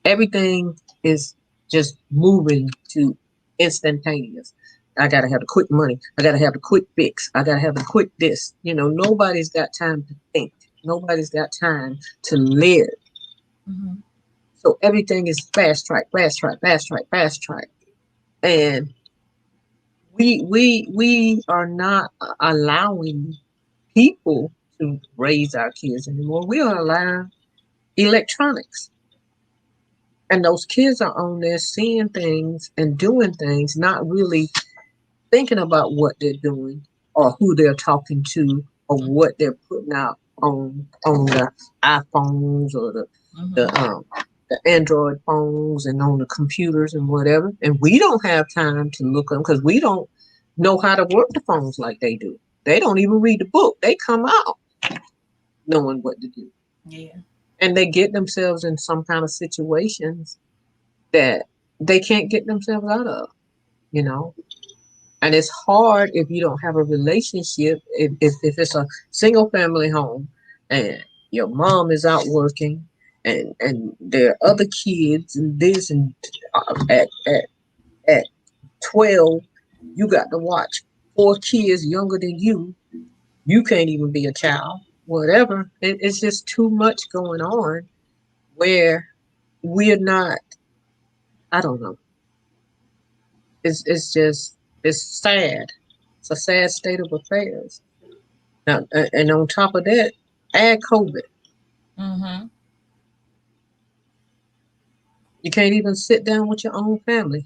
everything is just moving to instantaneous. I gotta have the quick money. I gotta have the quick fix. I gotta have the quick this. Nobody's got time to think. Nobody's got time to live. Mhm. So everything is fast track, fast track, fast track, fast track. And we are not allowing people to raise our kids anymore. We are allowing electronics. And those kids are on there seeing things and doing things, not really thinking about what they're doing or who they're talking to or what they're putting out on the iPhones or the Mhm. the the Android phones and on the computers and whatever. And we don't have time to look them because we don't know how to work the phones like they do. They don't even read the book. They come out knowing what to do. Yeah. And they get themselves in some kind of situations that they can't get themselves out of, you know. And it's hard if you don't have a relationship, if it's a single family home and your mom is out working and there are other kids and this and at 12 you got to watch four kids younger than you can't even be a child, whatever. It's just too much going on where we're not, I don't know. It's just, it's sad. It's a sad state of affairs. Now, and on top of that, add COVID. Mm-hmm. You can't even sit down with your own family.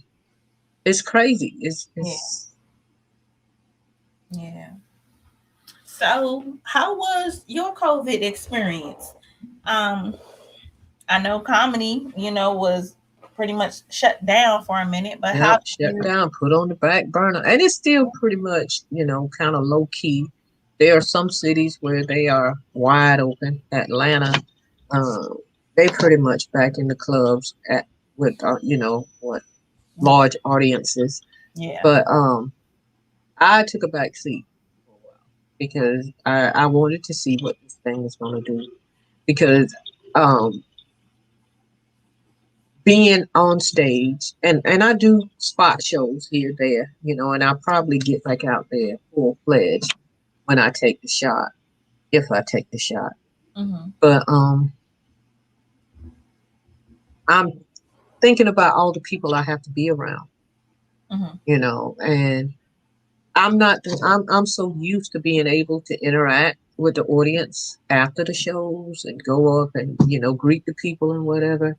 It's crazy. Yeah. It's Yeah. So, how was your COVID experience? Um, I know comedy, was pretty much shut down for a minute, but how Yep, did shut you? down, put on the back burner, and it's still pretty much kind of low key. There are some cities where they are wide open. Atlanta, um, they pretty much back in the clubs at with what large audiences. Yeah. But I took a back seat for a while because I wanted to see what this thing was going to do. Because um, being on stage, and I do spot shows here, there, and I'll probably get back out there full fledged when I take the shot, if I take the shot. Mm-hmm. But I'm thinking about all the people I have to be around, Mm-hmm. and I'm so used to being able to interact with the audience after the shows and go up and greet the people and whatever.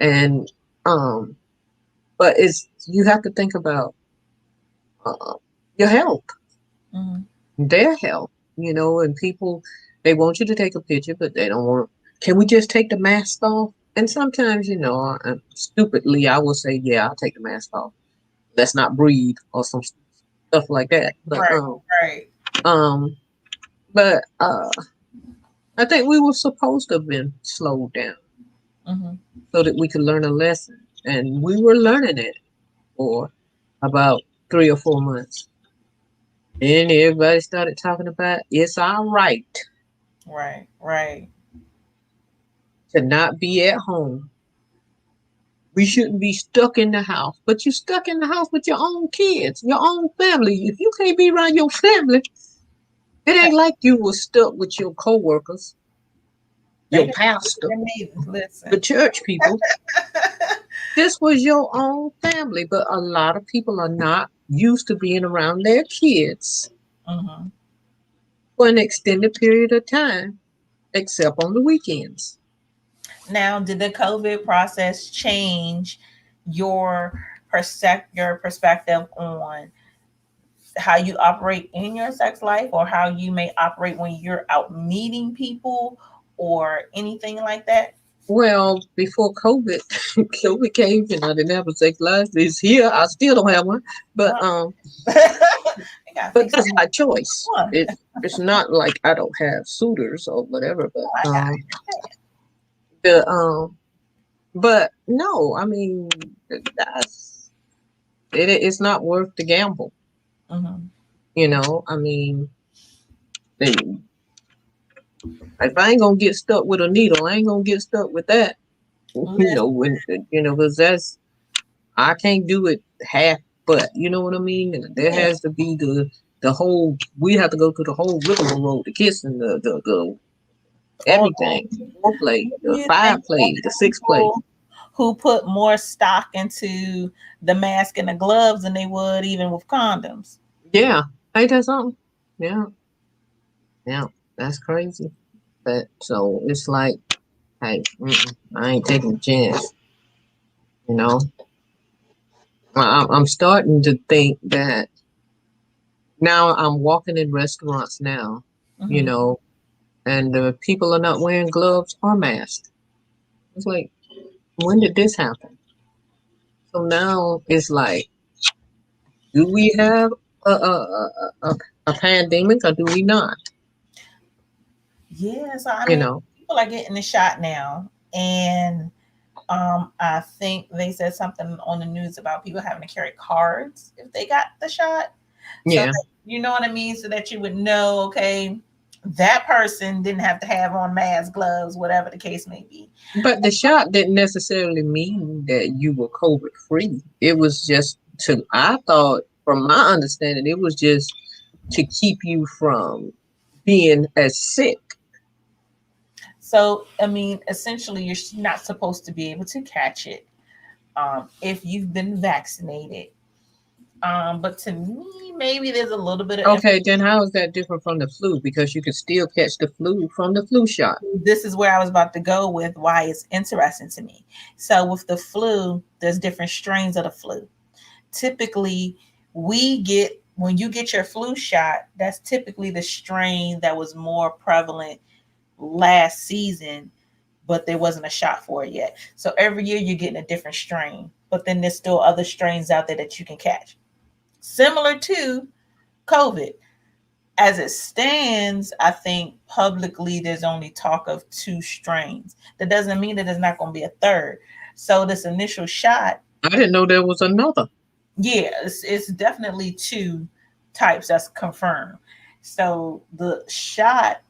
And um but it's you have to think about uh, your health, Mm-hmm. their health, and people, they want you to take a picture but they don't want, can we just take the mask off? And sometimes, stupidly I will say, yeah, I'll take the mask off, let's not breathe or some stuff like that. But Right. Right. um but I think we were supposed to have been slowed down Mm-hmm. so that we could learn a lesson. And we were learning it for about 3 or 4 months. Then everybody started talking about it's all right Right. Right. to not be at home. We shouldn't be stuck in the house. But you're stuck in the house with your own kids, your own family. If you can't be around your family, it ain't like you were stuck with your coworkers, They your didn't pastor, me. the Listen. church people. This was your own family, but a lot of people are not used to being around their kids Mm-hmm. for an extended period of time, except on the weekends. Now, did the COVID process change your your perspective on how you operate in your sex life, or how you may operate when you're out meeting people, or anything like that? Well, before COVID, COVID came and I didn't have a sex life. It's here. I still don't have one, but I gotta but fix that's that my choice. one. It's not like I don't have suitors or whatever, but I got the but no, I mean that's it's not worth the gamble. it. Mm-hmm. I mean, if I ain't gonna get stuck with a needle, I ain't gonna get stuck with that. When because that's, I can't do it half, but you know what I mean. There Yeah. has to be the whole. We have to go through the whole rigmarole, the kissing, the Or everything, the foreplay, do the you five think that play, the six play. people who put more stock into the mask and the gloves than they would even with condoms? Yeah, ain't that something? Yeah, yeah, that's crazy. But so it's like, hey, I ain't taking a chance. You know, I'm starting to think that now I'm walking in restaurants now. You Mm-hmm. know, and the people are not wearing gloves or masks. It's like, when did this happen? So now it's like, do we have a pandemic or do we not? Yeah, so I You mean, know, people are getting the shot now, and I think they said something on the news about people having to carry cards if they got the shot. So yeah. that, you know what I mean? So that you would know, okay, that person didn't have to have on masks, gloves, whatever the case may be. But the shot didn't necessarily mean that you were COVID free. It was just to, I thought, from my understanding, it was just to keep you from being as sick. So, I mean, essentially, you're not supposed to be able to catch it if you've been vaccinated. But to me, maybe there's a little bit of Okay, then how is that different from the flu? Because you can still catch the flu from the flu shot. this is where I was about to go with why it's interesting to me. So with the flu, there's different strains of the flu. Typically, we get when you get your flu shot, that's typically the strain that was more prevalent last season, but there wasn't a shot for it yet. So every year you're getting a different strain, but then there's still other strains out there that you can catch. Similar to COVID. As it stands, I think publicly there's only talk of two strains. That doesn't mean that there's not going to be a third. So this initial shot, I didn't know there was another. yeah, it's definitely two types that's confirmed. So the shot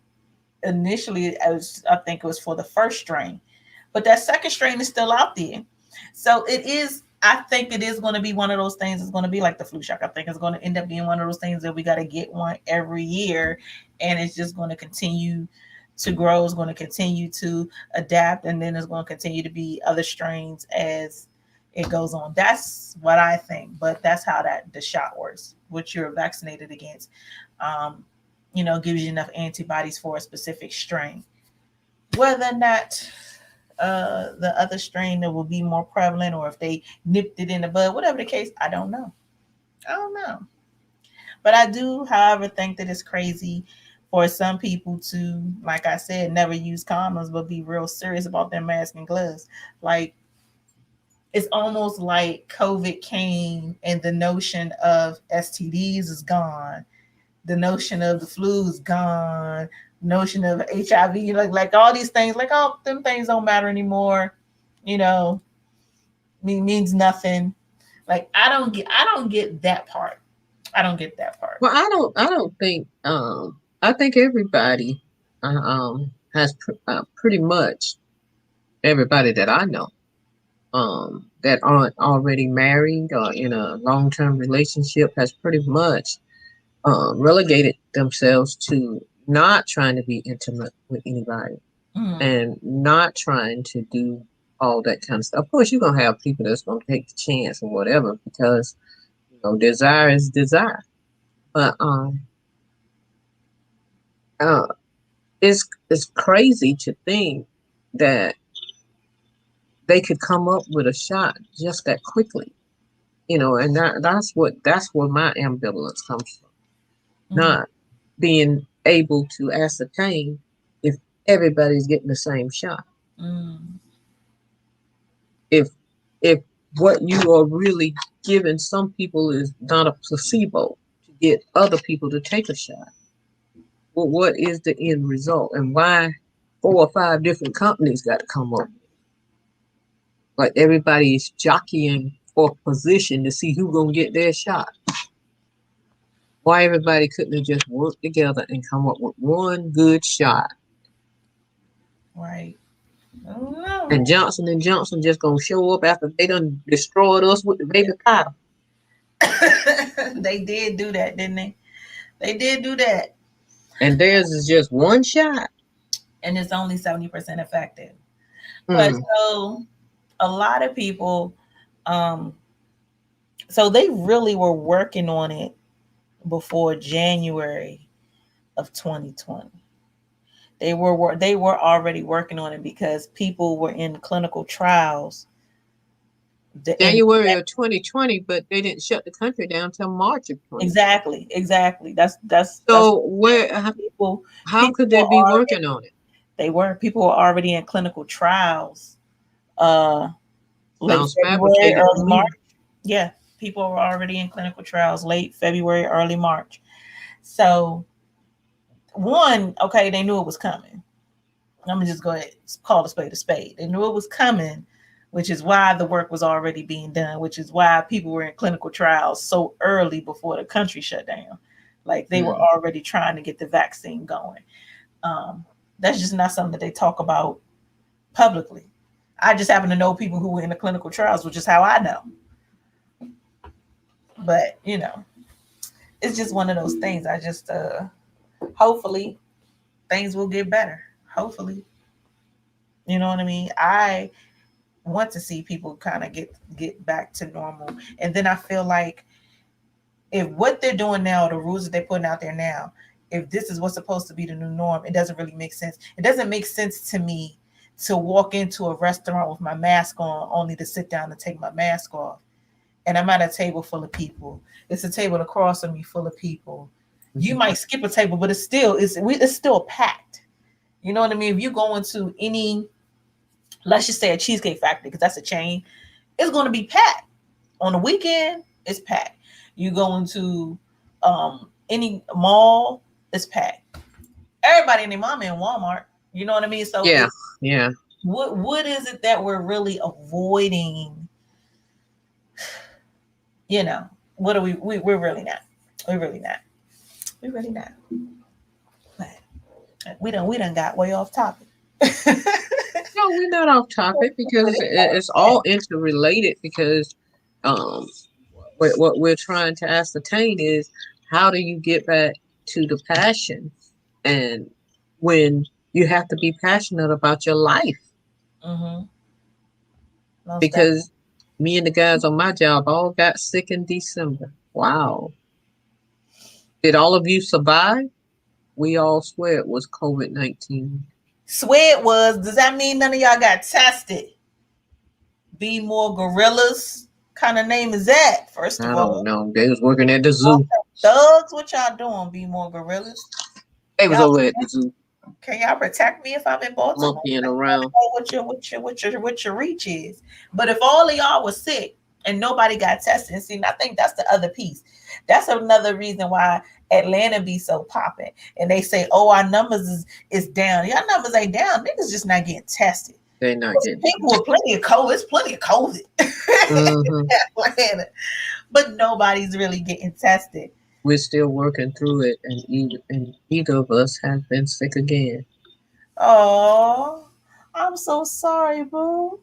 initially, I think it was for the first strain, but that second strain is still out there. So it is. I think it is going to be one of those things. It's going to be like the flu shot. I think it's going to end up being one of those things that we got to get one every year, and it's just going to continue to grow. It's going to continue to adapt, and then it's going to continue to be other strains as it goes on. That's what I think. But that's how that the shot works, which you're vaccinated against. Um, gives you enough antibodies for a specific strain. Whether or not the other strain that will be more prevalent, or if they nipped it in the bud, whatever the case, I don't know. I don't know. But I do, however, think that it's crazy for some people to, like I said, never use condoms, but be real serious about their mask and gloves. Like, it's almost like COVID came and the notion of STDs is gone, the notion of the flu is gone, notion of HIV, like all these things, like all them things don't matter anymore, you know, means nothing. Like I don't get that part. I don't get that part. Well, I don't think. I think everybody has pretty much everybody that I know that aren't already married or in a long term relationship has pretty much relegated themselves to not trying to be intimate with anybody Mm, and not trying to do all that kind of stuff. Of course, you're gonna have people that's gonna take the chance or whatever because desire is desire. But uh, it's crazy to think that they could come up with a shot just that quickly, and that's where my ambivalence comes from. mm, Not being able to ascertain if everybody's getting the same shot. mm. If if what you are really giving some people is not a placebo to get other people to take a shot. Well, what is the end result, and why 4 or 5 different companies got to come up? Like everybody is jockeying for position to see who gonna get their shot. Why everybody couldn't have just worked together and come up with one good shot? Right. I don't know. And Johnson just gonna show up after they done destroyed us with the baby powder. They did do that, didn't they? They did do that, And theirs is just one shot. and it's only 70% effective. But Mm. so a lot of people, um, so they really were working on it before January of 2020. They were already working on it because people were in clinical trials. In January of 2020, but they didn't shut the country down till March of 2020. exactly. That's So people. how People could were they be already working on it? People were already in clinical trials Late Sounds February, fabricated to early March. me. Yeah, people were already in clinical trials late February, early March. So one, okay, they knew it was coming. I'm gonna just go ahead and call a spade a spade. They knew it was coming, which is why the work was already being done, which is why people were in clinical trials so early before the country shut down. Like they were already trying to get the vaccine going. Um, that's just not something that they talk about publicly. I just happen to know people who were in the clinical trials, which is how I know. But it's just one of those things. I just hopefully things will get better. Hopefully, you know what I mean. I want to see people kind of get back to normal, and then I feel like if what they're doing now, the rules that they're putting out there now, if this is what's supposed to be the new norm, it doesn't really make sense. It doesn't make sense to me to walk into a restaurant with my mask on only to sit down and take my mask off. And I'm at a table full of people. It's a table across from me full of people. You might skip a table, but it's still packed. You know what I mean? If you go into any, let's just say a Cheesecake Factory, because that's a chain, it's going to be packed. On the weekend, it's packed. You go into any mall, it's packed. Everybody and their mama in Walmart. You know what I mean? So Yeah, yeah. what is it that we're really avoiding? What are we're really not. We're really not. We're really not. But we done got way off topic. No, we're not off topic because it's all interrelated. Because um, what we're trying to ascertain is how do you get back to the passion, and when you have to be passionate about your life. Mm-hmm. Most definitely. Because me and the guys on my job all got sick in December. Wow. Did all of you survive? We all swear it was COVID-19. Swear it was. Does that mean none of y'all got tested? Be more gorillas. Kind of name is that? First I of don't all, know. They was working at the zoo. thugs, what y'all doing? Be more gorillas. They was Y'all, over at the zoo, can y'all protect me if I'm in Baltimore? monkeying I around. know what your reach is. But if all of y'all was sick and nobody got tested, and see, I think that's the other piece. That's another reason why Atlanta be so popping. And they say, oh, our numbers is down. Y'all numbers ain't down. Niggas just not getting tested. They're not getting People with plenty of COVID. It's plenty of COVID Mm-hmm. in Atlanta, but nobody's really getting tested. We're still working through it, and either of us have been sick again. Oh, I'm so sorry, boo.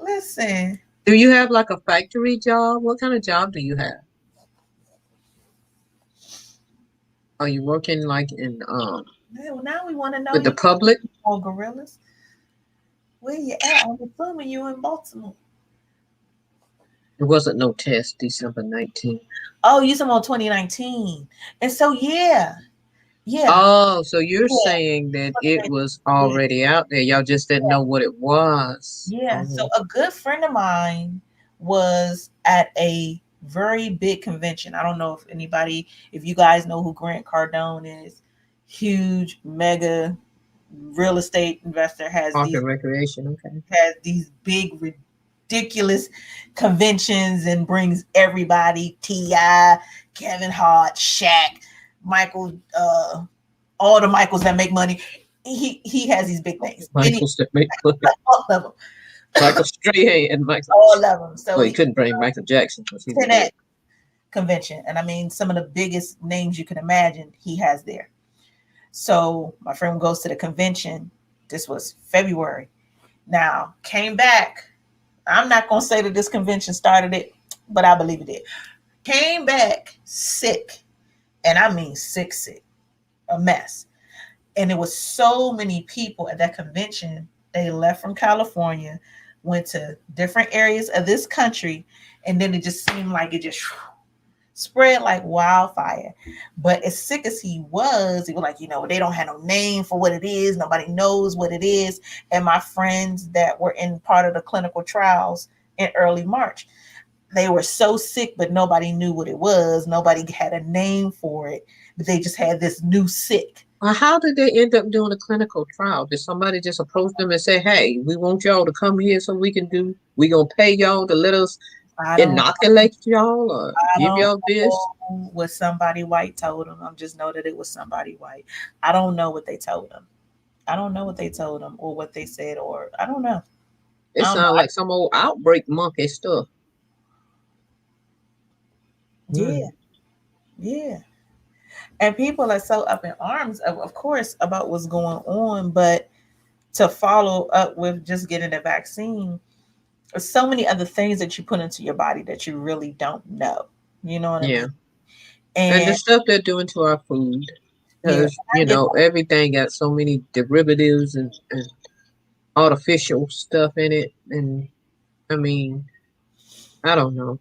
Listen, Do you have like a factory job? What kind of job do you have? Are you working like in now we want to know with the you public? more gorillas. Where you at? I'm assuming you in Baltimore. There wasn't no test December 19th. Oh, you talking about 2019. And so yeah, Oh, so you're yeah. saying that it was Yeah. already out there. Y'all just didn't know what it was. Yeah. So Oh, a good friend of mine was at a very big convention. I don't know if you guys know who Grant Cardone is. Huge, mega real estate investor, park and recreation. Okay. has these big, ridiculous conventions and brings everybody, T.I., Kevin Hart, Shaq, Michael, all the Michaels that make money. He has these big things. Michael's that make money. All of them. Michael Strahan and Michael. All of them. So Well, he couldn't bring Michael Jackson because he was to dead. that convention, and I mean some of the biggest names you can imagine he has there. So my friend goes to the convention. This was February. Now came back. I'm not gonna say that this convention started it, but I believe it did. Came back sick, and I mean sick, a mess. And there was so many people at that convention. They left from California, went to different areas of this country, and then it just seemed like it just spread like wildfire. But as sick as he was like, they don't have no name for what it is. Nobody knows what it is. And my friends that were in part of the clinical trials in early March, they were so sick, but nobody knew what it was. Nobody had a name for it, but they just had this new sick. How did they end up doing a clinical trial? Did somebody just approach them and say, "Hey, we want y'all to come here so we gonna pay y'all to let us I don't inoculate y'all or I give don't y'all this?" know what somebody white told them. I just know that it was somebody white. I don't know what they told them. I don't know what they told them or what they said, or I don't know. It I don't know. sounds like some old outbreak monkey stuff. Yeah, Mm. yeah. And people are so up in arms, of course, about what's going on, but to follow up with just getting a vaccine, there's so many other things that you put into your body that you really don't know. You know what I Yeah, mean? and the And stuff they're doing to our food, yeah, because I get everything got so many derivatives and artificial stuff in it, and I mean, I don't know.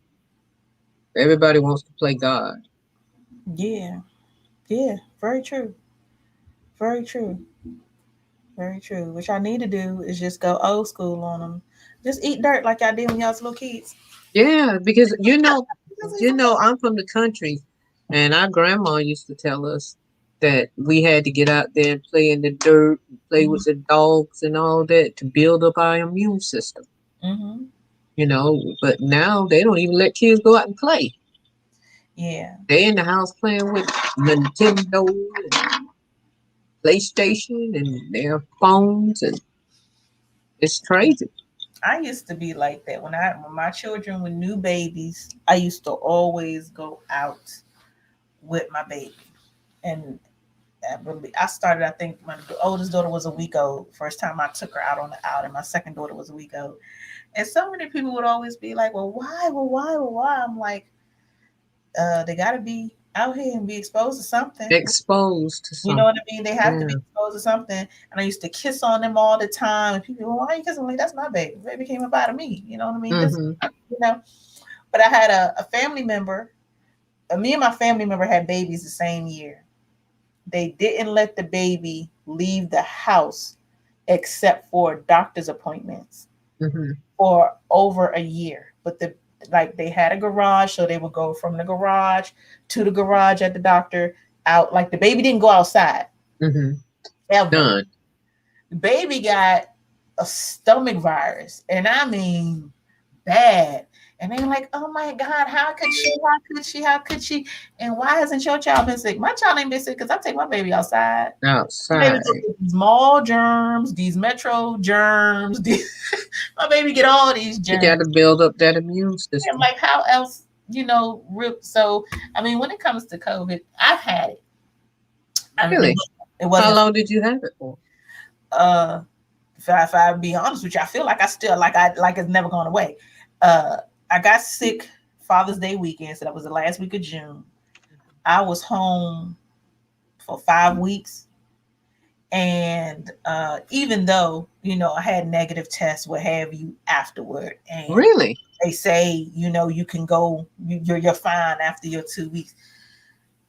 Everybody wants to play God. yeah, yeah, very true, very true, very true. Which I need to do is just go old school on them. Just eat dirt like y'all did when y'all was little kids. Yeah, because Just eat some I'm from the country, and our grandma used to tell us that we had to get out there and play in the dirt, and play dirt. with the dogs and all that to build up our immune system. Mm-hmm. But now they don't even let kids go out and play. Yeah, They in the house playing with Nintendo and PlayStation and their phones, and it's crazy. I used to be like that when my children were new babies. I used to always go out with my baby, and I started. I think my oldest daughter was a week old. First time I took her out on the out, and my second daughter was a week old. And so many people would always be like, "Well, why? Well, why? Well, why?" I'm like, they got to be out here and be exposed to something. Exposed to You know what something. I mean? They have to be Yeah. exposed to something. And I used to kiss on them all the time. And people, well, why are you kissing me? That's my baby. The baby came up out of me. You know what I mean? This, Mm-hmm. you know. But I had a family member. Me and my family member had babies the same year. They didn't let the baby leave the house except for doctor's appointments Mm-hmm. for over a year. But they had a garage, so they would go from the garage to the garage at the doctor out. Like the baby didn't go outside Mm-hmm. ever. Done. The baby got a stomach virus, and I mean bad. And they're like, "Oh my God, how could she? How could she? How could she? And why hasn't your child been sick? My child ain't been sick because I take my baby outside. My baby Outside. get these mall germs, these metro germs. My baby get all these You got germs. to build up that immune And system. like, how else, rip? So, I mean, when it comes to COVID, I've had it. I mean, Really? it How wasn't, long did you have it for? uh, if I be honest with you, I feel like I still, like it's never gone away. Uh, I got sick Father's Day weekend, so that was the last week of June. I was home for 5 weeks. And even though, I had negative tests, what have you, afterward, and Really? they say, you can go, you're fine after your 2 weeks.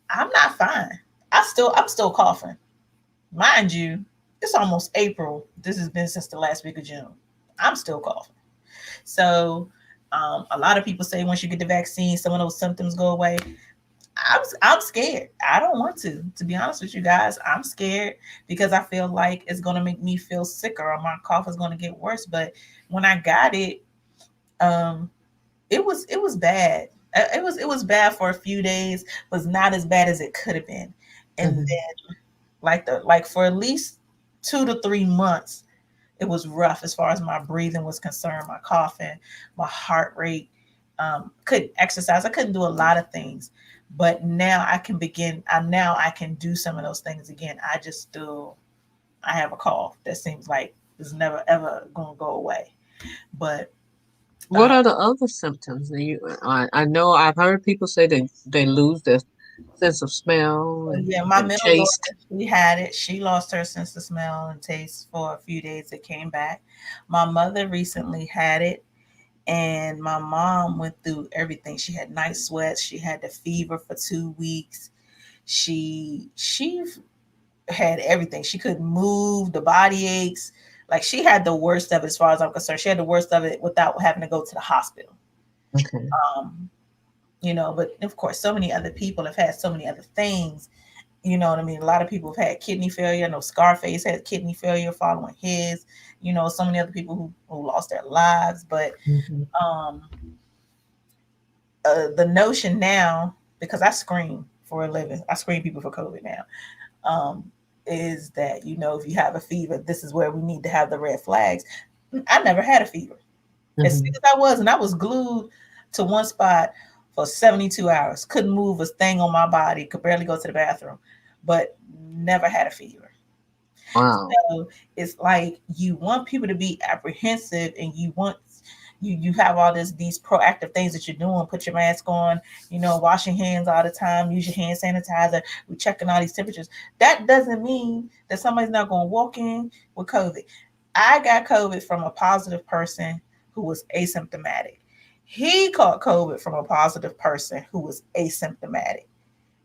I'm not fine. I'm still coughing. Mind you, it's almost April. This has been since the last week of June. I'm still coughing. So, a lot of people say once you get the vaccine, some of those symptoms go away. I'm scared. I don't want to be honest with you guys. I'm scared because I feel like it's gonna make me feel sicker or my cough is gonna get worse. But when I got it, um, it was bad. It was bad for a few days, was not as bad as it could have been. And Mm-hmm. then like for at least 2 to 3 months, it was rough as far as my breathing was concerned, my coughing, my heart rate. Couldn't exercise. I couldn't do a lot of things, but now I can begin. Now I can do some of those things again. I have a cough that seems like it's never ever gonna go away. But What uh, are the other symptoms? I know I've heard people say they lose their sense of smell yeah, my and middle daughter, taste. she had it. She lost her sense of smell and taste for a few days. It came back. My mother recently had it, and my mom went through everything. She had night sweats. She had the fever for 2 weeks. She had everything. She couldn't move. The body aches. Like she had the worst of it, as far as I'm concerned. She had the worst of it without having to go to the hospital. Okay. Um, but of course, so many other people have had so many other things, You know what I mean? A lot of people have had kidney failure. I know Scarface had kidney failure following his. You know, so many other people who lost their lives. But Mm-hmm. um, the notion now, because I screen for a living, I screen people for COVID now, um, is that, you know, if you have a fever, this is where we need to have the red flags. I never had a fever. As sick Mm-hmm. as I was, and I was glued to one spot for 72 hours, couldn't move a thing on my body, could barely go to the bathroom, but never had a fever. Wow. So it's like you want people to be apprehensive, and you want you have all these proactive things that you're doing. Put your mask on, you know, wash your hands all the time, use your hand sanitizer. We're checking all these temperatures. That doesn't mean that somebody's not going to walk in with COVID. I got COVID from a positive person who was asymptomatic. He caught COVID from a positive person who was asymptomatic.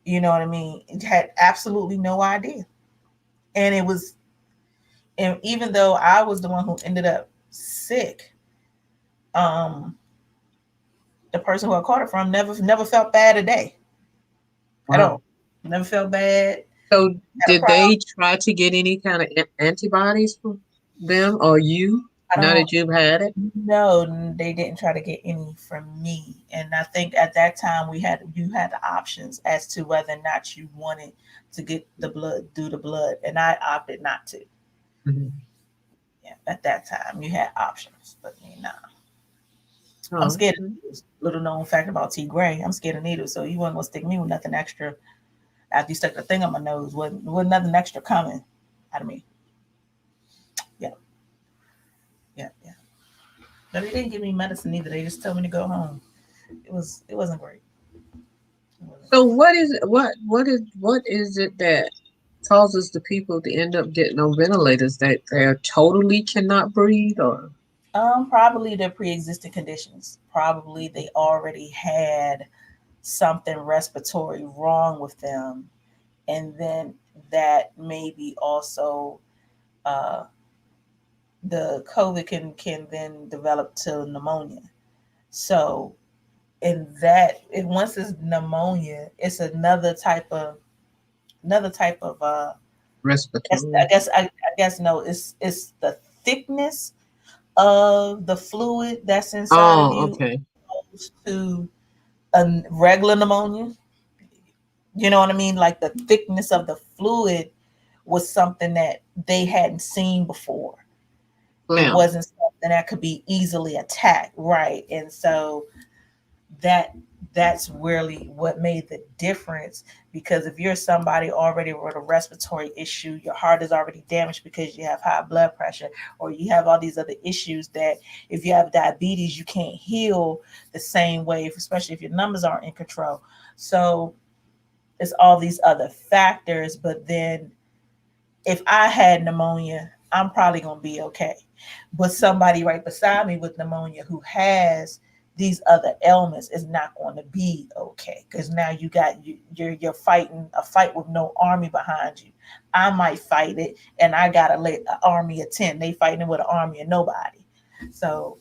You know what I mean? It had absolutely no idea. And it was, and even though I was the one who ended up sick, um, the person who I caught it from never felt bad a day at Wow. all. Never felt bad. So Had a did problem. they try to get any kind of antibodies for them or you I now don't that you've had it? know. They didn't try to get any from me, and I think at that time you had the options as to whether or not you wanted to get the blood, do the blood, and I opted not to. Mm-hmm. Yeah, at that time you had options, but me not. I'm Oh, scared of okay. needles. Little known fact about T.GRAYE, I'm scared of needles, so you wasn't gonna stick me with nothing extra. After you stuck the thing on my nose, wasn't nothing extra coming out of me. Yeah, yeah, yeah. But they didn't give me medicine either. They just told me to go home. It wasn't great. It wasn't So great. what is it that causes the people to end up getting on ventilators that they totally cannot breathe or Probably their pre-existing conditions. Probably they already had something respiratory wrong with them, and then that maybe also uh, the COVID can then develop to pneumonia. So in that, once it's pneumonia, it's another type of respiratory? I guess no, it's the thickness of the fluid that's inside of Oh, you okay. opposed to a regular pneumonia. You know what I mean? Like the thickness of the fluid was something that they hadn't seen before. It Phlegm. wasn't something that could be easily attacked, right? And so that that's really what made the difference, because if you're somebody already with a respiratory issue, your heart is already damaged because you have high blood pressure, or you have all these other issues that if you have diabetes you can't heal the same way, especially if your numbers aren't in control. So it's all these other factors. But then if I had pneumonia, I'm probably going to be okay. But somebody right beside me with pneumonia who has these other ailments is not going to be okay, because now you're fighting a fight with no army behind you. I might fight it, and I got an army of 10. They fighting with an army of nobody. So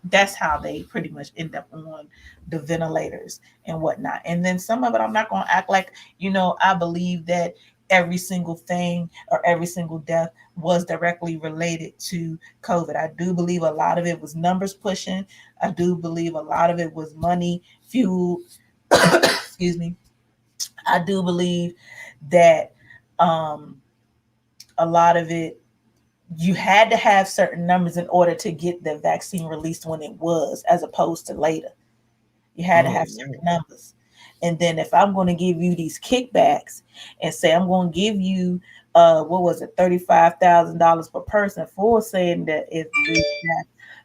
that's how they pretty much end up on the ventilators and whatnot. And then some of it, I'm not going to act like, you know, I believe that every single thing or every single death was directly related to COVID. I do believe a lot of it was numbers pushing. I do believe a lot of it was money fueled. Excuse me. I do believe that um, a lot of it, you had to have certain numbers in order to get the vaccine released when it was, as opposed to later. You had to Oh, have certain no. numbers. And then if I'm going to give you these kickbacks and say I'm going to give you what was it, $35,000 per person for saying that if this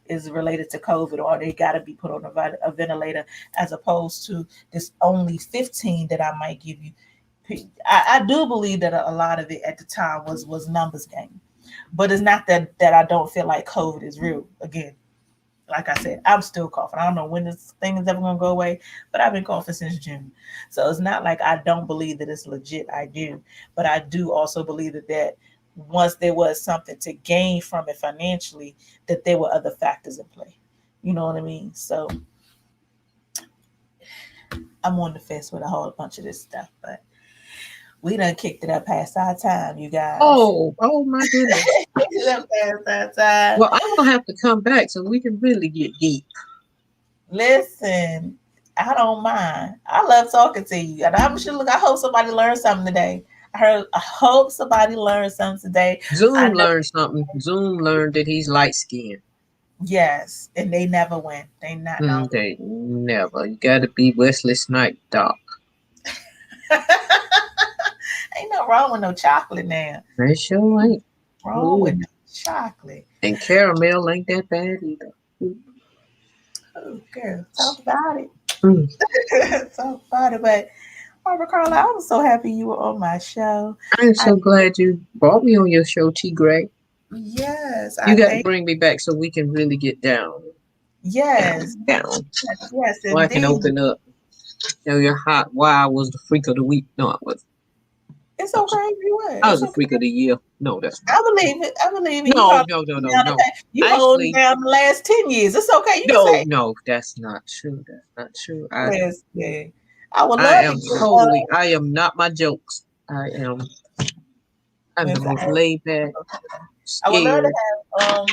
is related to COVID, or they got to be put on a ventilator, as opposed to this only 15 that I might give you. I do believe that a lot of it at the time was numbers game, but it's not that I don't feel like COVID is real. Again, like I said, I'm still coughing. I don't know when this thing is ever gonna go away, but I've been coughing since June. So it's not like I don't believe that it's legit. I do, but I do also believe that once there was something to gain from it financially, that there were other factors in play. You know what I mean? So I'm on the fence with a whole bunch of this stuff, but We done kicked it up past our time, you guys. Oh my goodness. Kicked it up past our time. Well, I'm gonna have to come back so we can really get deep. Listen, I don't mind. I love talking to you. And I'm sure look, I hope somebody learned something today. I hope somebody learned something today. I Zoom know learned something. Zoom learned that he's light skinned. yes. And they never win. They not no They never. You gotta be Wesley Snipes, Doc. ain't no wrong with no chocolate now. They sure ain't. Wrong with Ooh. no chocolate. And caramel ain't that bad either. Oh, girl, talk about it. Mm. Talk about it. But Barbara Carla, I was so happy you were on my show. I'm I so glad you brought me on your show, T.GRAYE. yes, You I got to think bring me back so we can really get down, yes, down. yes, So I can indeed. open up, tell you how why I was the freak of the week. No, I was. It's I was, okay if you would. I was It's the okay. freak of the year. No, that's not I true. believe it. I believe it. You No, probably no, no, no, down the no. you holding Actually, down the last 10 years. It's okay. You can no, say no, that's not true. That's not true. listen. I would I love to am get totally. I am not my jokes. I'm the most listen, laid back, I would love to scared. have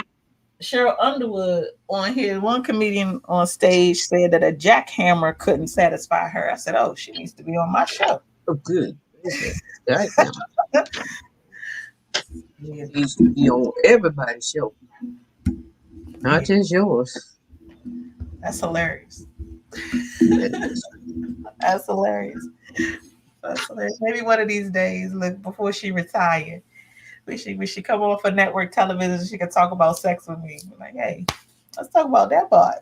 Cheryl Underwood on here. One comedian on stage said that a jackhammer couldn't satisfy her. I said, "Oh, she needs to be on my show." Oh, good. That needs to be on everybody's show, not Yeah, just yours. that's hilarious. It is. That's hilarious. That's hilarious. Maybe one of these days, look, before she retired, we should come on for network television. She could talk about sex with me. I'm like, hey, let's talk about that part.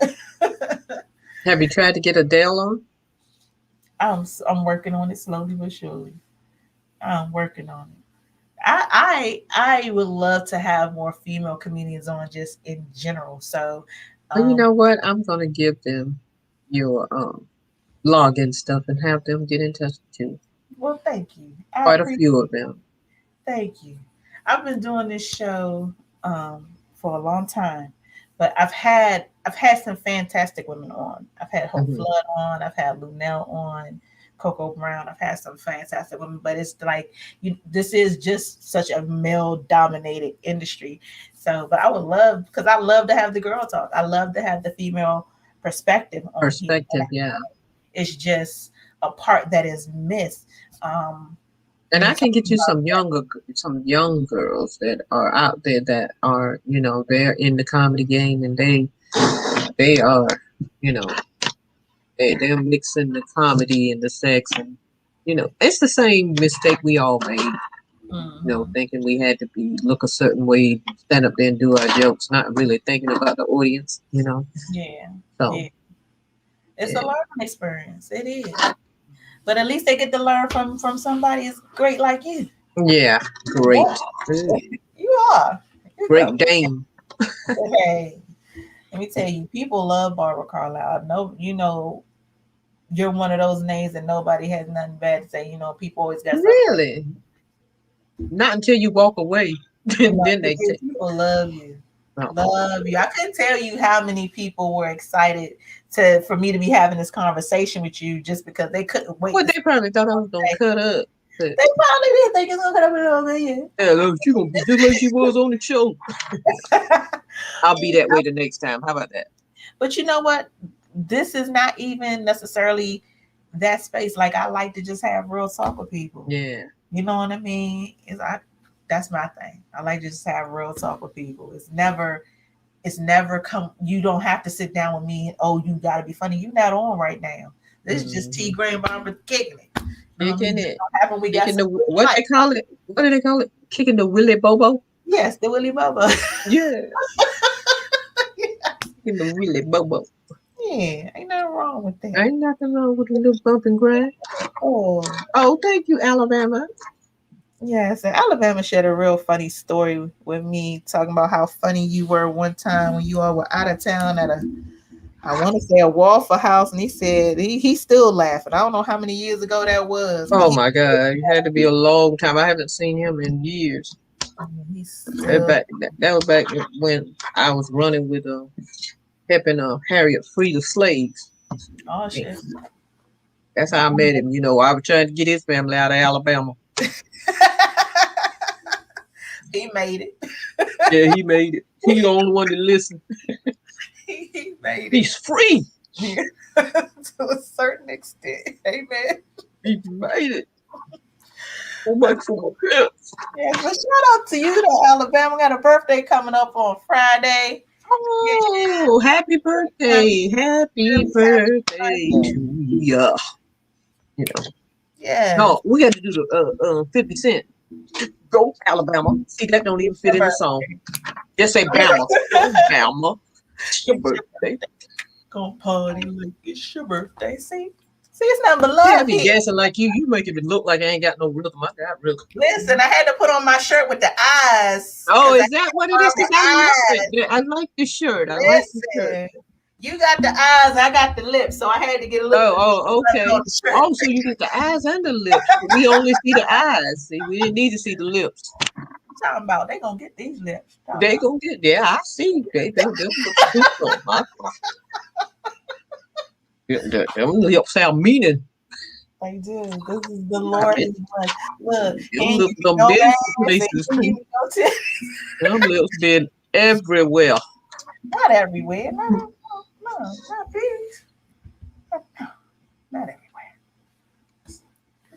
Have you tried to get Adele on? I'm working on it slowly but surely. I'm working on it. I would love to have more female comedians on just in general. So, Well, you um, know what? I'm gonna give them your login stuff and have them get in touch with you. well, thank you. I Quite a appreciate. few of them. Thank you. I've been doing this show for a long time, but I've had some fantastic women on. I've had Hope Hmm. Flood on. I've had Lunell on. Coco Brown. I've had some fantastic women, but it's like this is just such a male dominated industry. So, but I would love because I love to have the girl talk. I love to have the female perspective on here. Perspective, yeah. It's just a part that is missed. Um, And when I you talk can get you about some young girls that are out there that are, they're in the comedy game and they are, you know, they're mixing the comedy and the sex and it's the same mistake we all made. mhm. Thinking we had to look a certain way, stand up there and do our jokes, not really thinking about the audience. Yeah, So yeah. It's a yeah, learning experience. It is. But at least they get to learn from somebody as great like you. yeah, great, Yeah, good, you are. You great go. Dane. Hey, let me tell you, people love Barbara Carlyle. No, you're one of those names that nobody has nothing bad to say. People always got something. Really, not until you walk away, then No, they take. people love you. Oh, Love you. I couldn't tell you how many people were excited for me to be having this conversation with you just because they couldn't wait well, to see they probably thought I was gonna you. cut up, but They probably did think it's gonna come over here. yeah, look, she gonna be just like she was on the show. I'll be that way the next time. How about that? But you know what? This is not even necessarily that space. Like I like to just have real talk with people. Yeah, You know what I mean? That's my thing. I like to just have real talk with people. It's never come. You don't have to sit down with me and you got to be funny. You're not on right now. This is just mm-hmm. T.GRAYE and Barbara kicking it. You know what I mean? Kicking Just it, don't happen. We got kicking the some good what light. they call it? What do they call it? Kicking the Willy Bobo. Yes, the Willy Bubba. Yeah, kicking the Willy Bobo. Yeah, ain't nothing wrong with that. Ain't nothing wrong with a little bump and grind. Oh, Oh, thank you, Alabama. yes, and Alabama shared a real funny story with me, talking about how funny you were one time when you all were out of town at I want to say a Waffle House, and he said he's still laughing. I don't know how many years ago that was, but Oh my God, it had to be a long time. I haven't seen him in years. he's That still. back that was back when I was running with helping Harriet free the slaves. Oh Yeah, shit! that's how I met him. I was trying to get his family out of Alabama. He made it. Yeah, he made it. He the only one that listened. He made it. He's free. Yeah. To a certain extent. Amen. He made it. So much for my pimps. Yes, but shout out to you to Alabama. Got a birthday coming up on Friday. Oh, happy birthday. Happy birthday to ya. You know. Yes. No, we got to do the 50 Cent. Go Alabama. See, that don't even fit in the song. Just say Bama. Go Bama. It's your birthday. Gonna party like it's your birthday. See, it's nothing but See, love I be here. guessing like you. You making it look like I ain't got no rhythm. I got rhythm. Listen, I had to put on my shirt with the eyes. Oh, 'Cause I is that what it is? have Because the I love eyes. it. I like the shirt. I like the shirt. Listen, you got the eyes, I got the lips, so I had to get a little bit Oh, okay. on the shirt. Oh, so you get the eyes and the lips. We only see the eyes. See, we didn't need to see the lips. Talking about they gonna get these lips. They gonna get there. I see. Them lips sound meaning. They do. This is the Lord is one. Look, Them ain't lips give done no been ass, places ain't too. give no tits. Them lips been everywhere. Not everywhere. No, not these. No, not everywhere.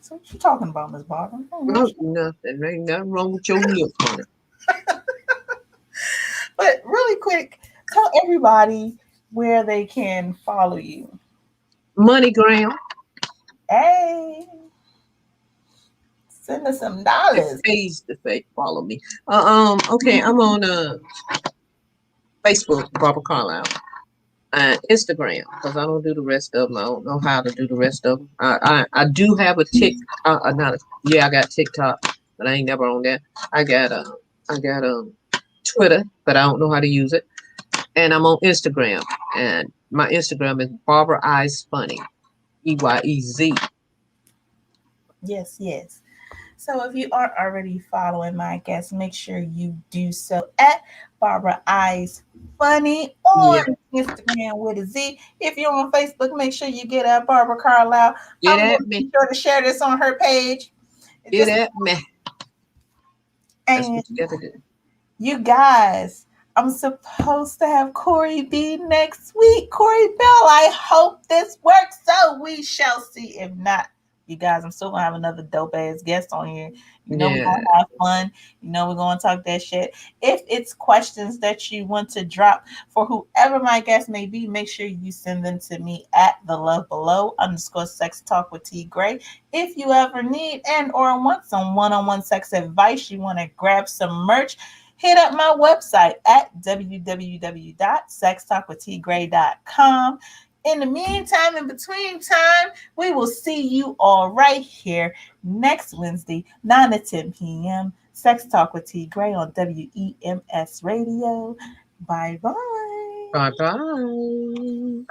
So what you talking about, Miss Barbara? Nothing. Ain't nothing wrong with your lips, honey. But really quick, tell everybody where they can follow you. MoneyGram. Hey, send us some dollars. Face to face. Follow me. Okay, I'm on Facebook, Barbara Carlyle. Instagram, because I don't do the rest of them. I don't know how to do the rest of them. I do have a I got TikTok, but I ain't never on that. I got Twitter, but I don't know how to use it. And I'm on Instagram, and my Instagram is Barbara Eyes Funny, EYEZ. Yes, yes. So if you aren't already following my guest, make sure you do so at Barbara Eyes Funny Yeah, on Instagram with a Z. If you're on Facebook, make sure you get at Barbara Carlyle. get I'm going at to be me, sure to share this on her page. get at me. That's And what you gotta do. you guys, I'm supposed to have Corey B next week. Corey Bell, I hope this works. So we shall see. If not, you guys, I'm still gonna have another dope ass guest on here. You know, we're Yeah, gonna have fun. You know, we're gonna talk that shit. If it's questions that you want to drop for whoever my guest may be, make sure you send them to me at the love below _sex talk with T.GRAYE. If you ever need and or want some one-on-one sex advice, you want to grab some merch, hit up my website at www.sextalkwithtgraye.com. In the meantime, in between time, we will see you all right here next Wednesday, 9 to 10 p.m. Sex Talk with T.GRAYE on WEMS Radio. Bye bye. bye bye.